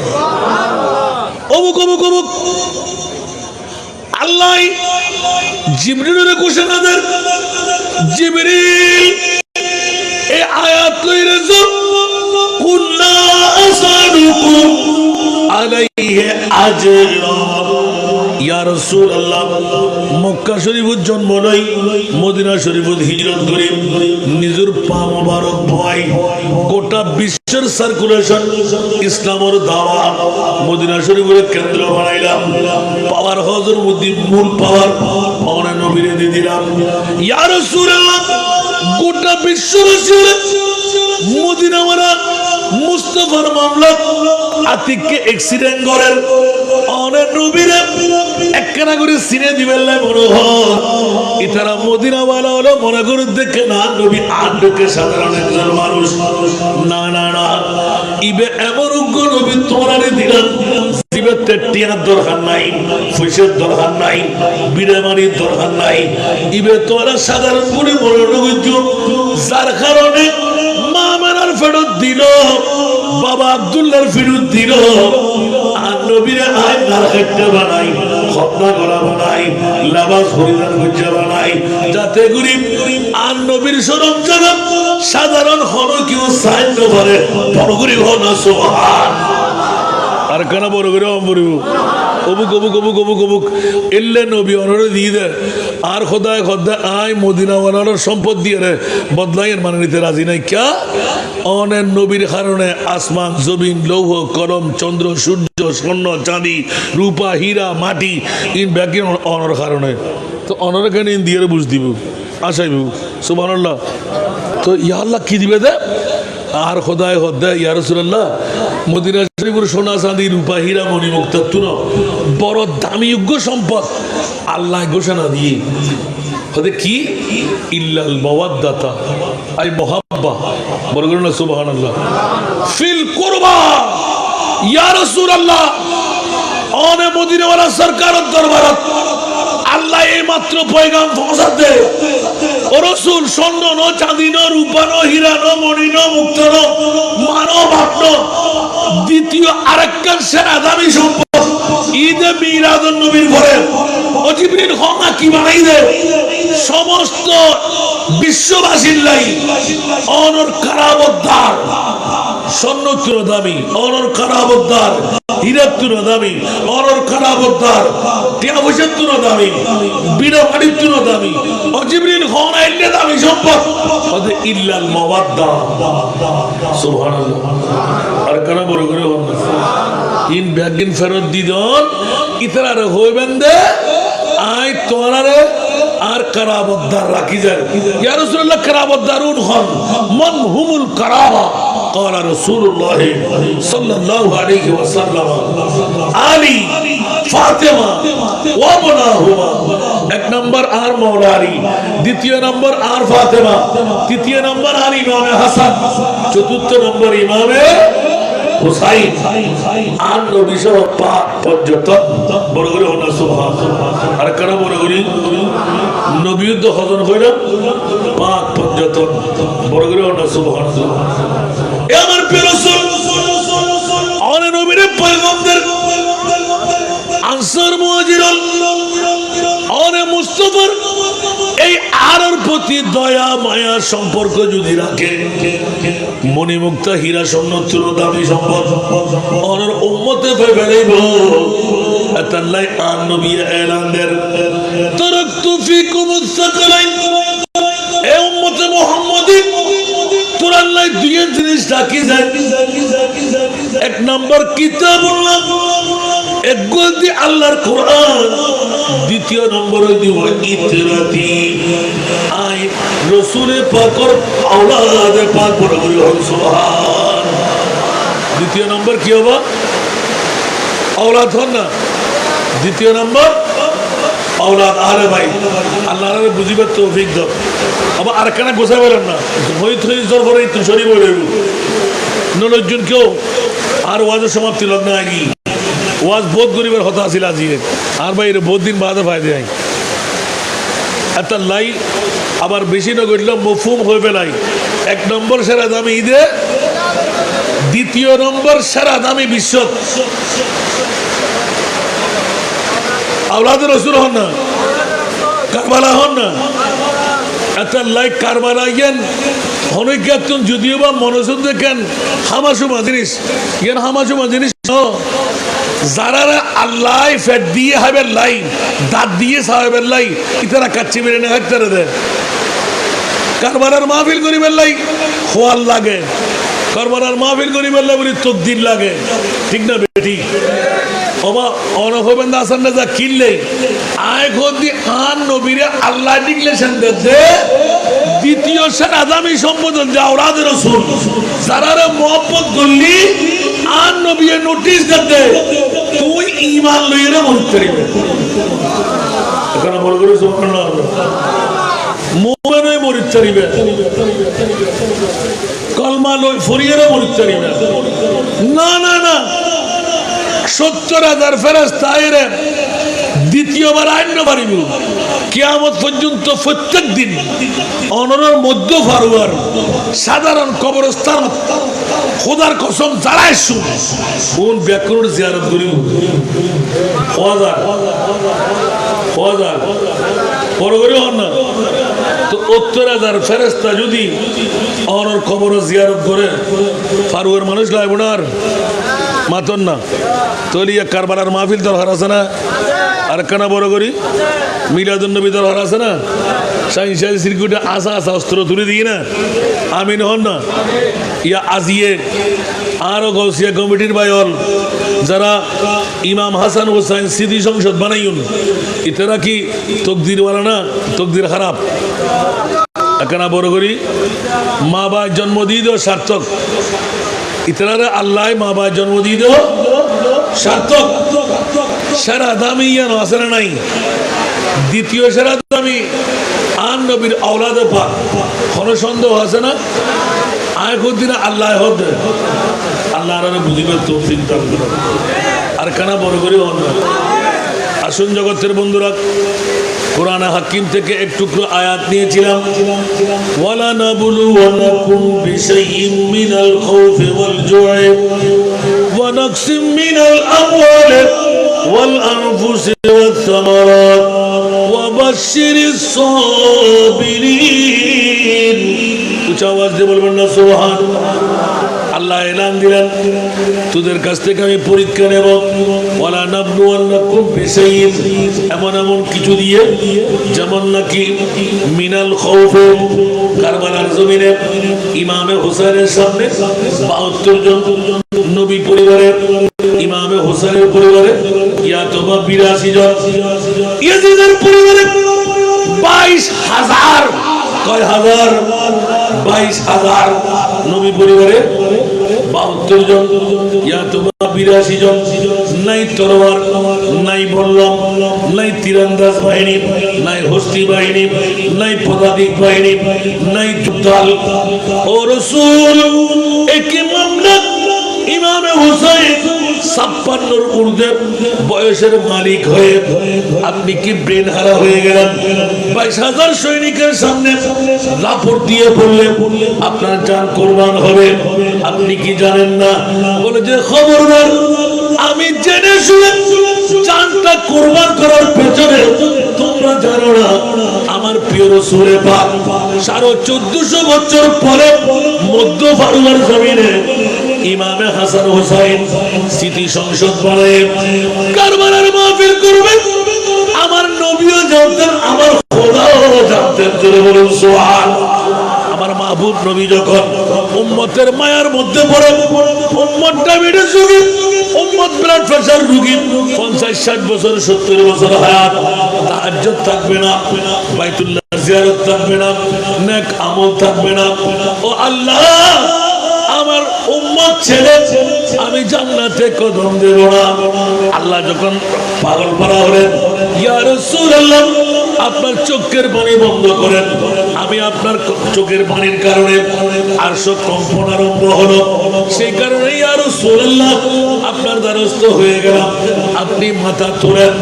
অমুক অমুক অমুক আল্লাহ জিবরিলের ঘোষণা দেন, জিবরিল এই আয়াত লইরে যাও, কুল্লা আসাদুকুম আলাইহি আজরা। ইয়া রাসূলুল্লাহ, মক্কা শরীফের জন্ম নয়, মদিনা শরীফের হিজরত করে নিজের পা মোবারক ভয় গোটা বিশ্বের সার্কুলেশন ইসলামের দাওয়া মদিনা শরীফের কেন্দ্র বানাইলাম। পাওয়ার হজর মধ্যে মূল পাওয়ার পাওনা নবীরে দিয়ে দিলাম। ইয়া রাসূলুল্লাহ, গোটা বিশ্ববাসীর মদিনা মারা মুস্তাফার মামলা আতিককে অ্যাক্সিডেন্ট করেন অনেক নবীরে একখানা করে সিনে দিবেন না মনোহর ইতারা মদিনাওয়ালা হলো মনে করে দেখে না নবী আড্ডকে সাধারণ একজন মানুষ। না না না, ইবে এমন উগ্র নবী তোমরারে দিলাম জীবের টিয়ার দরকার নাই, ফুসের দরকার নাই, বিড়ামানির দরকার নাই। ইবে তোমরা সাধারণ করে মনোনগর যার কারণে মা মেনার ফেরত দিল, বাবা আব্দুল্লাহর ফেরত দিল, আর নবীরে আয় নারকেটটা বানাই, খতনা করা বানাই, লাবাস পরিধান গুজ্জা বানাই, যাতে গরিব আর নবীর শরম জগৎ সাধারণ হল কেউ সাহায্য করে বড় গরিব হল না। সুবহান। আর কেন বড় করে অমরিব অবুক অবুক অবুক অবুক অবুক এলে নবী অনরে দিয়ে দেয় আর খোদায় খোদায় আয় মদিনাওয়ালার সম্পদ দিয়ে রে বদলাইয়ের মানে নিতে রাজি নাই। ক্যা অনের নবীর কারণে আসমান জমিন লৌহ কলম চন্দ্র সূর্য স্বর্ণ চাঁদি রূপা হীরা মাটি ইন ব্যাগিন অনর কারণে তো অনরে কেন ইন দিয়ে বুঝ দিব আসাইব। সুবহানাল্লাহ। তো ইয়া আল্লাহ কি দিবে দে আর খোদায় খোদায় ইয়া রাসূলুল্লাহ মদিনা শরীফের সোনা চাঁদি রূপা হীরা মণি মুক্তাতুন বড় দামি যোগ্য সম্পদ আল্লাহ ঘোষণা দিয়ে হতে কি ইল্লাল মাওয়াদ্দাতা আই মুহাব্বা বলে না সুবহানাল্লাহ ফিল কুরবা ইয়া রাসূলুল্লাহ অনে মদিনাওয়ালা সরকারের দরবারত আল্লাহ এই মাত্র পয়গাম পৌঁছাতে ও রাসূল স্বর্ণ ন চাঁদি ন রূপা ন হীরা ন মণি ন মুক্ত ন মানব ভাবন দ্বিতীয় আরেকটা সেরা দামি সম্পদ ঈদে মিলাদুন নবীর পরে ও জিবরিল খনা কি বানাই দে সমস্ত বিশ্ববাসীর লাই অনর কারাবদ্দার স্বর্ণ তুলো দামি অনর কারাবদ্দার হীরা তুলো দামি অনর কারাবদ্দার টিয়া পয়সা তুলো দামি বিনা বাড়ির তুলো দামি ও জিবরিল খনা এলে দামি সম্পদ ওদের ইল্লাল মাওয়াদ্দা সুবহানাল্লাহ আর কারা বড় করে বন্ধ ইন ব্যাগিন ফেরত দিদন ইতরার হইবেন দে আই তোরারে আর কারাবদ্দার রাখি যায় ইয়া রাসূলুল্লাহ কারাবদ্দারুন হন মান হুমুল কারাবা قال رسول الله صلى الله عليه وسلم علي ফাতেমা ওয়া বনাহুমা এক নাম্বার আর মাওলা আলী দ্বিতীয় নাম্বার আর ফাতেমা তৃতীয় নাম্বার আর ইমামে হাসান চতুর্থ নাম্বার ইমামে হুসাইন আর নবী সহ পাক পর্যটন বড় করে হনা সুবহানাল্লাহ আর কারা বড় করে নবী তো হজন কইরা পাক পর্যটন বড় করে হনা সুবহানাল্লাহ এ আমার প্রিয় রাসূল অনে নবীর পয়গম্বর আনসার মুহাজিরুন অনে মুস্তাফার এই আরর প্রতি দয়া মায়া সম্পর্ক যদি রাখে মণিমুক্তা হীরা স্বর্ণ তুলো দামি সম্পদ অনর উম্মতে ফেলাইব আল্লাহ আর নবী এলান দেন তারাকতু ফিকুমুস সাকালাইন এ উম্মতে মুহাম্মাদি তোর আল্লাহ দুই জিনিস রাখি যায় এক নাম্বার কিতাবুল্লাহ এক গদি আল্লাহর কোরআন দ্বিতীয় নম্বর দিব ইতরাতি আই রাসূলের পাকর আওলাদে পাক বড় বড় সুবহান দ্বিতীয় নম্বর কি হবে আওলাদ হন না দ্বিতীয় নম্বর আওলাদ আরে ভাই আল্লাহর বুঝিবার তৌফিক দাও আবার আরেকখানা গোছা বলেন না হই থই জোর করে তো সরি বলে নলজন কেউ আর ওয়াজের সমাপ্তি লগ্ন আগি ওয়াজ বহুত গরিবের হতা আছিল আজি আর বাইরে বহুত দিন বাদে ফায়দে আই এত লাই আবার বেশি না করলে মফহুম হয়ে পেলাই এক নম্বর সেরা দামি ঈদে দ্বিতীয় নম্বর সেরা দামি বিশ্ব আওলাদের রাসূল হন না কারবালা হন না এত লাই কারবালা গেন অনেক একজন যদিও বা মনোযোগ দেখেন হামাসুমা জিনিস ইয়ান হামাসুমা জিনিস যারা আল্লাহ ফেট দিয়ে হাবের লাই দাঁত দিয়ে সাহেবের লাই ইতারা কাচ্চি বেড়ে না হাঁটতে দেয় কারবালার মাহফিল করিবের লাই খোয়াল লাগে কারবালার মাহফিল করিবের লাই বলি তকদির লাগে ঠিক না বেটি ওবা অনহবেন আসান না যা কিনলে আয় খোদি আন নবীরে আল্লাহ ডিক্লেশন দে দ্বিতীয় সেরা দামি সম্বোধন দে আওলাদের রাসূল যারা মোহাম্মত করলি আন নবীয়ে নোটিশ দে তুই ঈমান লইরে মরতে পারবি এখানে বড় করে সুবহানাল্লাহ মুমিনে মরতে পারবে কলমা লই ফরিয়ে মরতে পারবে না না না ৭০,০০০ ফেরেশতা আইরে দ্বিতীয়বার আইন পারিব কিয়ামত পর্যন্ত প্রত্যেক দিন অনরের মধ্য ফারুয়ার সাধারণ কবরস্থান খোদার কসম জাড়াইছু কোন ব্যাকরণ জিয়ারত করিব খোদার পরগরে হন না তো ৭০,০০০ ফেরেশতা যদি অনর কবর জিয়ারত করে ফারুয়ার মানুষ লাইব না আর মাতন না তলিয়া কারবালার মাহফিল দরকার আছে না আর কানা বড় করি মিলাদুন নবী দরকার আছে না সাইন্সাই সিরকুটে আসা আসা অস্ত্র তুলে দিই না আমিন হন না ইয়া আজিয়ে আরো গৌসিয়া কমিটির বাইল যারা ইমাম হাসান হোসাইন স্মৃতি সংসদ বানাইন ইতারা কি তকদিরওয়ালা না তকদির খারাপ একানা বড় করি মা বা জন্ম দিয়ে দেও সার্থক ইতারা আল্লাহ মা বা জন্ম দিয়ে দেও সার্থক সেরা দামি ইয়ান আসলে নাই দ্বিতীয় সেরা দামি আর নবীর আওলাদে পাক কোনো সন্দেহ আছে না? আয় করদিন আল্লাহ হতে আল্লাহ আর বুঝিবে তৌফিক দান করেন। আর কানা বড় করে হন না। আসুন জগতের বন্ধুরা, কোরআন হাকিম থেকে এক টুকরো আয়াত নিয়েছিলাম। ওয়ালা নাবলুওয়ানাকুম বিশাইইম মিনাল খাউফি ওয়াল জু'i ওয়া নাকসিম মিনাল আমওয়ালি ওয়াল আনফুসি ওয়াস সামারাত ওয়া বাশশিরিস সাবিরিন। উচ্চ আওয়াজ দিয়ে বলবেন না সুবহানাল্লাহ। আল্লাহ এলান দিলেন, তোদের কাছ থেকে আমি পরীক্ষা নেব। ওয়ালা নাবলুওয়ান্নাকুম বিশাইইন, এমন এমন কিছু দিয়ে, যেমন নাকি মিনাল খাউফে, কারবালার জমিনে ইমামে হোসেনের সামনে ৭২ জন নবী পরিবারের, ইমামে হোসেনের পরিবারে ইয়াতবা ৮২ জন, ইয়াজিদের পরিবারে ২২,০০০, কয় হাজার? ২২,০০০ নবী পরিবারে ৭২ জন, ইয়াতবা ৮২ জন। নাই তরোয়ার, নাই বল্লম, নাই তীরন্দাজ বাহিনী, নাই হস্তি বাহিনী, নাই পদাতিক বাহিনী, নাই যুদ্ধাল। ও রাসূল, একই মামলা ইমামে হুসাইন ৫৬-র ঊর্ধ্বে বয়সের মালিক হয়ে আপনি কি ব্রেন হারা হয়ে গেলেন? ২২,০০০ সৈনিকের সামনে রাপোর্ট দিয়ে বললে আপনার জান কোরবান হবে। আপনি কি জানেন না? বলে যে খবরদার, আমি জেনে শুনে জানটা কোরবান করার পেছনে তোমরা জানো না আমার প্রিয় রাসূলের পাক ১৪৫০ বছর পরে মধ্য ফারুয়ার জমিনে ইমামে হাসান হোসাইন স্মৃতি সংসদ বানায় কারবালার মাহফিল করবেন। আমার নবীও জানতেন, আমার খোদাও জানতেন। জোরে বলুন সুবহানাল্লাহ। আমার মাহবুব নবী যখন উম্মতের মায়ার মধ্যে পড়ে, উম্মত ডায়াবেটিস রোগী, উম্মত ব্লাড প্রেসার রোগী, ৫০-৬০ বছর ৭০ বছর হায়াত, তাহাজ্জুদ থাকবে না, বাইতুল্লাহ জিয়ারত থাকবে না, নেক আমল থাকবে না। ও আল্লাহ, আমার উম্মত ছেড়ে আমি জান্নাতে কদম দেব না। আল্লাহ যখন পাগল পারা হলেন, ইয়া রাসূলুল্লাহ, আপনার চোখের পানি বন্ধ করেন। আমি আপনার চোখের পানির কারণে আরশ কম্পন আরম্ভ হলো। সেই কারণে ইয়া রাসূলুল্লাহ, আপনার দ্বারস্থ হয়ে গেলাম। আপনি মাথা তোলেন,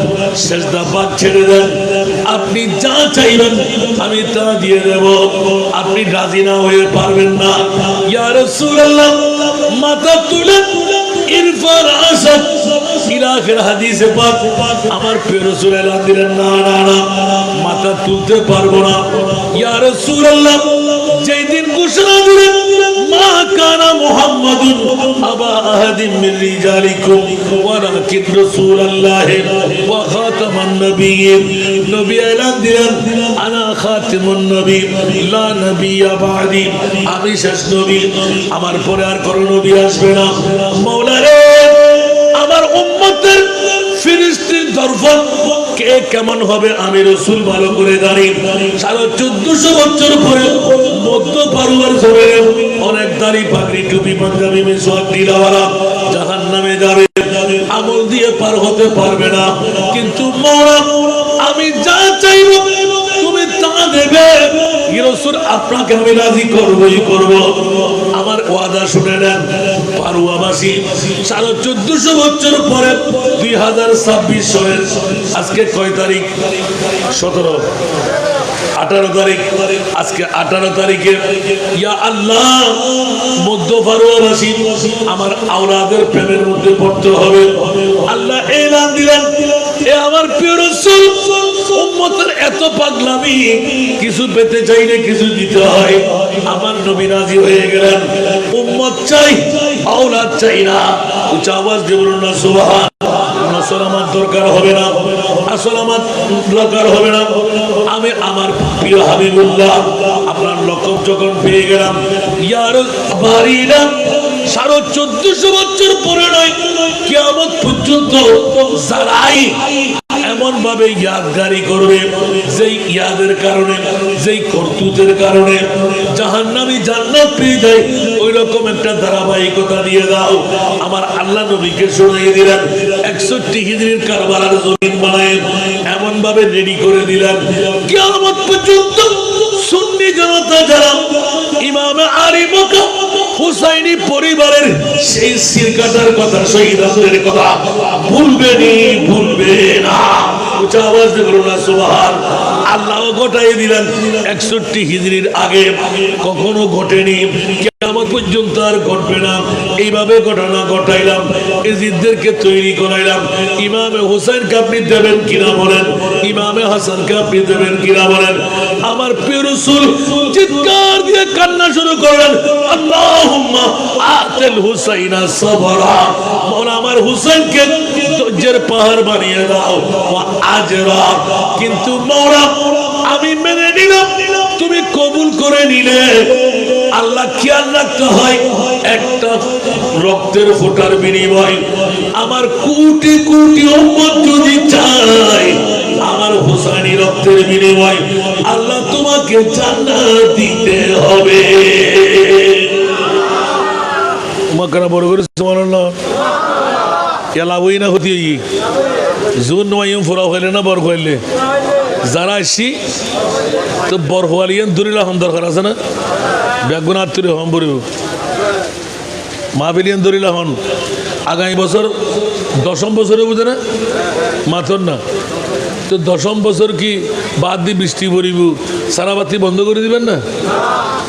সেজদা পাক ছেড়ে দেন। আপনি যা চাইবেন আমি তা দিয়ে দেব। আপনি রাজি না হয়ে পারবেন না। ইয়া রাসূলুল্লাহ, মাথা তুলেন, ইরফান আসাদ ইলাখের হাদিসে পাক আমার প্রিয় রাসূল এলান দিলেন, না না না, মাথা তুলতে পারবো না। ইয়া রাসূলুল্লাহ, যেই দিন ঘোষণা দিলেন মা কানা মুহাম্মাদুন আবা আহাদিন মিন রিজালিকুম ওয়ালাকিন রাসূলুল্লাহ ওয়া খাতামান নবিয়্যিন, নবী এলান দিলেন আনা খাতিমুন নবী লা নবিয়্যা বাদি, আমি শেষ নবী, আমার পরে আর কোনো নবী আসবে না। মাওলা রে, আমার উম্মতের ফিরিস্তির দরফন কে কেমন হবে আমি রাসূল ভালো করে জানি। ১৪৫০ বছর পরে মধ্য ফারুয়ার জমিনে অনেক দাড়ি পাগড়ি টুপি পাঞ্জাবি মিসওয়াক নীলাওয়ালা জাহান্নামে যাবে, আমল দিয়ে পার হতে পারবে না। কিন্তু মাওলা, আমি যা চাইব তুমি তা দেবে। রাসূল, আপনাকে আমি রাজি করবই করব। আমার ওয়াদা শুনে নেন। ফারুয়াবাসী ১৪৫০ বছর পরে ২০২৬ সালের আজকে কয় তারিখ? ১৭, 18 তারিখ। আজকে 18 তারিখে ইয়া আল্লাহ, মধ্য ফারুয়াবাসী আমার আওলাদের প্রেমের মধ্যে পড়তে হবে। আল্লাহ এলান দিলেন, এ আমার প্রিয় রাসূল, উম্মতের এত পাগলামি, কিছু পেতে চাইলে কিছু দিতে হয়। আমার নবী রাজি হয়ে গেলেন। উম্মত চাই, আওলাদ চাই না। উচ্চ আওয়াজ দিয়ে বলুন না সুবহানাল্লাহ। আসল আমার দরকার হবে না, আসল আমার দরকার হবে না। আমি আমার প্রিয় হাবিবুল্লাহ আপনার লকব যখন পেয়ে গেলাম, ইয়ার বাড়িরা ১৪৫০ বছর পরে নয়, কিয়ামত পর্যন্ত যারাই এমন ভাবে ইয়াদগারি করবে, যেই ইয়াদের কারণে, যেই করতুতের কারণে জাহান্নামী জান্নাত পেয়ে যায়, ওই রকম একটা ধারাবাহিকতা দিয়ে দাও। আমার আল্লাহ নবীকে শুনিয়ে দিলেন, ৬১ হিজরির কারবালার জমিন বানায় এমন ভাবে রেডি করে দিলেন, কিয়ামত পর্যন্ত সুন্নি জনতা যারা ইমাম আলী মক্কা হুসাইনি পরিবারের সেই সিরকাটার কথা, শহীদদের কথা ভুলবে না। উচ্চ আওয়াজ দিয়ে বলুন না সুবহান। আল্লাহ ঘটাই দিলেন 61 হিজরির আগে কখনো ঘটেনি, কিয়ামত পর্যন্ত আর ঘটবে না। এইভাবে ঘটনা ঘটাইলাম, এজিদদেরকে তৈরি করাইলাম। ইমামে হোসেনকে আপনি দেবেন কিনা বলেন, ইমামে হাসানকে আপনি দেবেন কিনা বলেন। আমার প্রিয় রাসূল চিৎকার দিয়ে কান্না শুরু করলেন, আল্লাহুম্মা আতিল হুসাইনা সাবরা, মওলা আমার হুসাইনকে ধৈর্যের পাহাড় বানিয়ে দাও, ওয়া আজরা। কিন্তু মওলা আমি মেনে নিলাম, তুমি কবুল করে নিলে। আল্লাহ খেয়াল রাখতে হয়, একটা রক্তের ফোঁটার বিনিময় আমার কোটি কোটি উম্মত যদি চায়, আমার হুসাইনি রক্তের বিনিময় আল্লাহ তোমাকে জান্নাত দিতে হবে। উমাকারা বড় করে সুবহানাল্লাহ। এলাবই না হতি জুন নয়ম ফোরা হইলে না বর হইলে যারা আসছি তো বর হওয়ালিয়ান দূরিলা হম দরকার আছে না, ব্যাগুন আত্মীয় হম বরিব মাহফিলিয়ান দূরিলা হন। আগামী বছর 10ম বছরে বুঝে না মাথর না তো 10ম বছর কি বাদ দিয়ে বৃষ্টি পড়িব, সারাবাতি বন্ধ করে দিবেন না,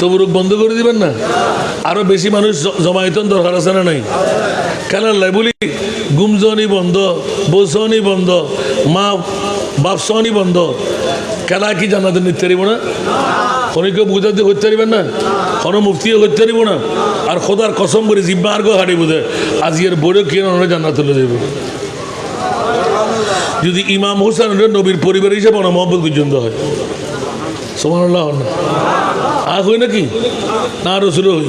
তবুরুক বন্ধ করে দিবেন না, আরো বেশি মানুষ জমায়েতন দরকার আছে না নাই? কেন লাই বলি গুমজনি বন্ধ, বৌসনি বন্ধ, মা বাপসনি বন্ধ, কেনা কি জান্নাতে নিতে পারিব না? খনিকে বুঝাতে করতে পারিবেন না, কোনো মুফতিও করতে পারিব না। আর খোদার কসম করে জিব্বা আর গো হাঁটি বুঝে আজকের বড় কেন জান্নাত তুলে দেবে। যদি ইমাম হোসেনের নবীর পরিবার হিসেবে না মহব্বত পর্যন্ত হয়, সুবহানাল্লাহ না আগ হই নাকি না রসুল হই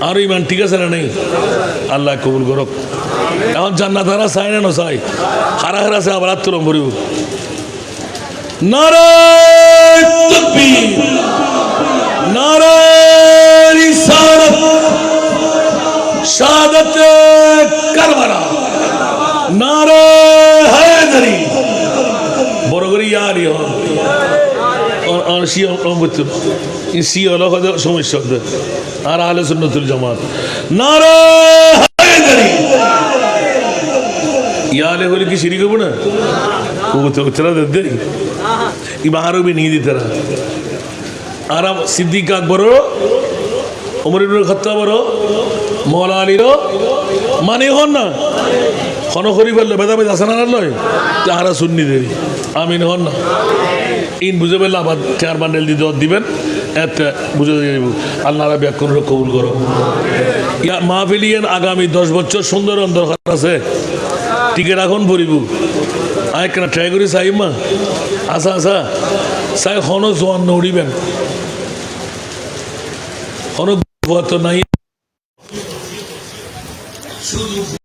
আর ইমান ঠিক আছে না নেই? আল্লাহ কবুল করক। এখন জান্নাত হারা চাই না না চাই, হারা হারা আছে আবার আত্মরম করিব। নারায়ে তাকবীর, নারায়ে রিসালাত, শাহাদাতে কারবালা, নারায়ে হায়দারি। বড় করে ইয়ারি হন সমস্যা আর আহলে সুন্নাতুল জামাত নারায়ে হায়দারি। ইয়ালে হলে কি শিরিক হবো না? উতরা দে ইবাহারও বি নিয়ে দিতে আর সিদ্দিক আকবর, ওমর ইবনে খাত্তাব, মওলা আলীর মানে হন না খন করি ফেললো বেদাবেদ আছে না লয় তাহারা সুন্নি দেরি আমিন হন না। ইন বুঝে পেলে আবার চেয়ার বান্ডেল দিয়ে দিবেন, এতে বুঝে যাইব। আল্লাহ ব্যাকুণ কবুল করো। ইয়া মাহফিলিয়ান আগামী 10 বছর সুন্দর দরকার আছে, টিকিট এখন পড়িব আয় কেন ট্রাই করি চাইম মা আসা আসা চাই খন জোয়ান নড়িবেন খন নাই।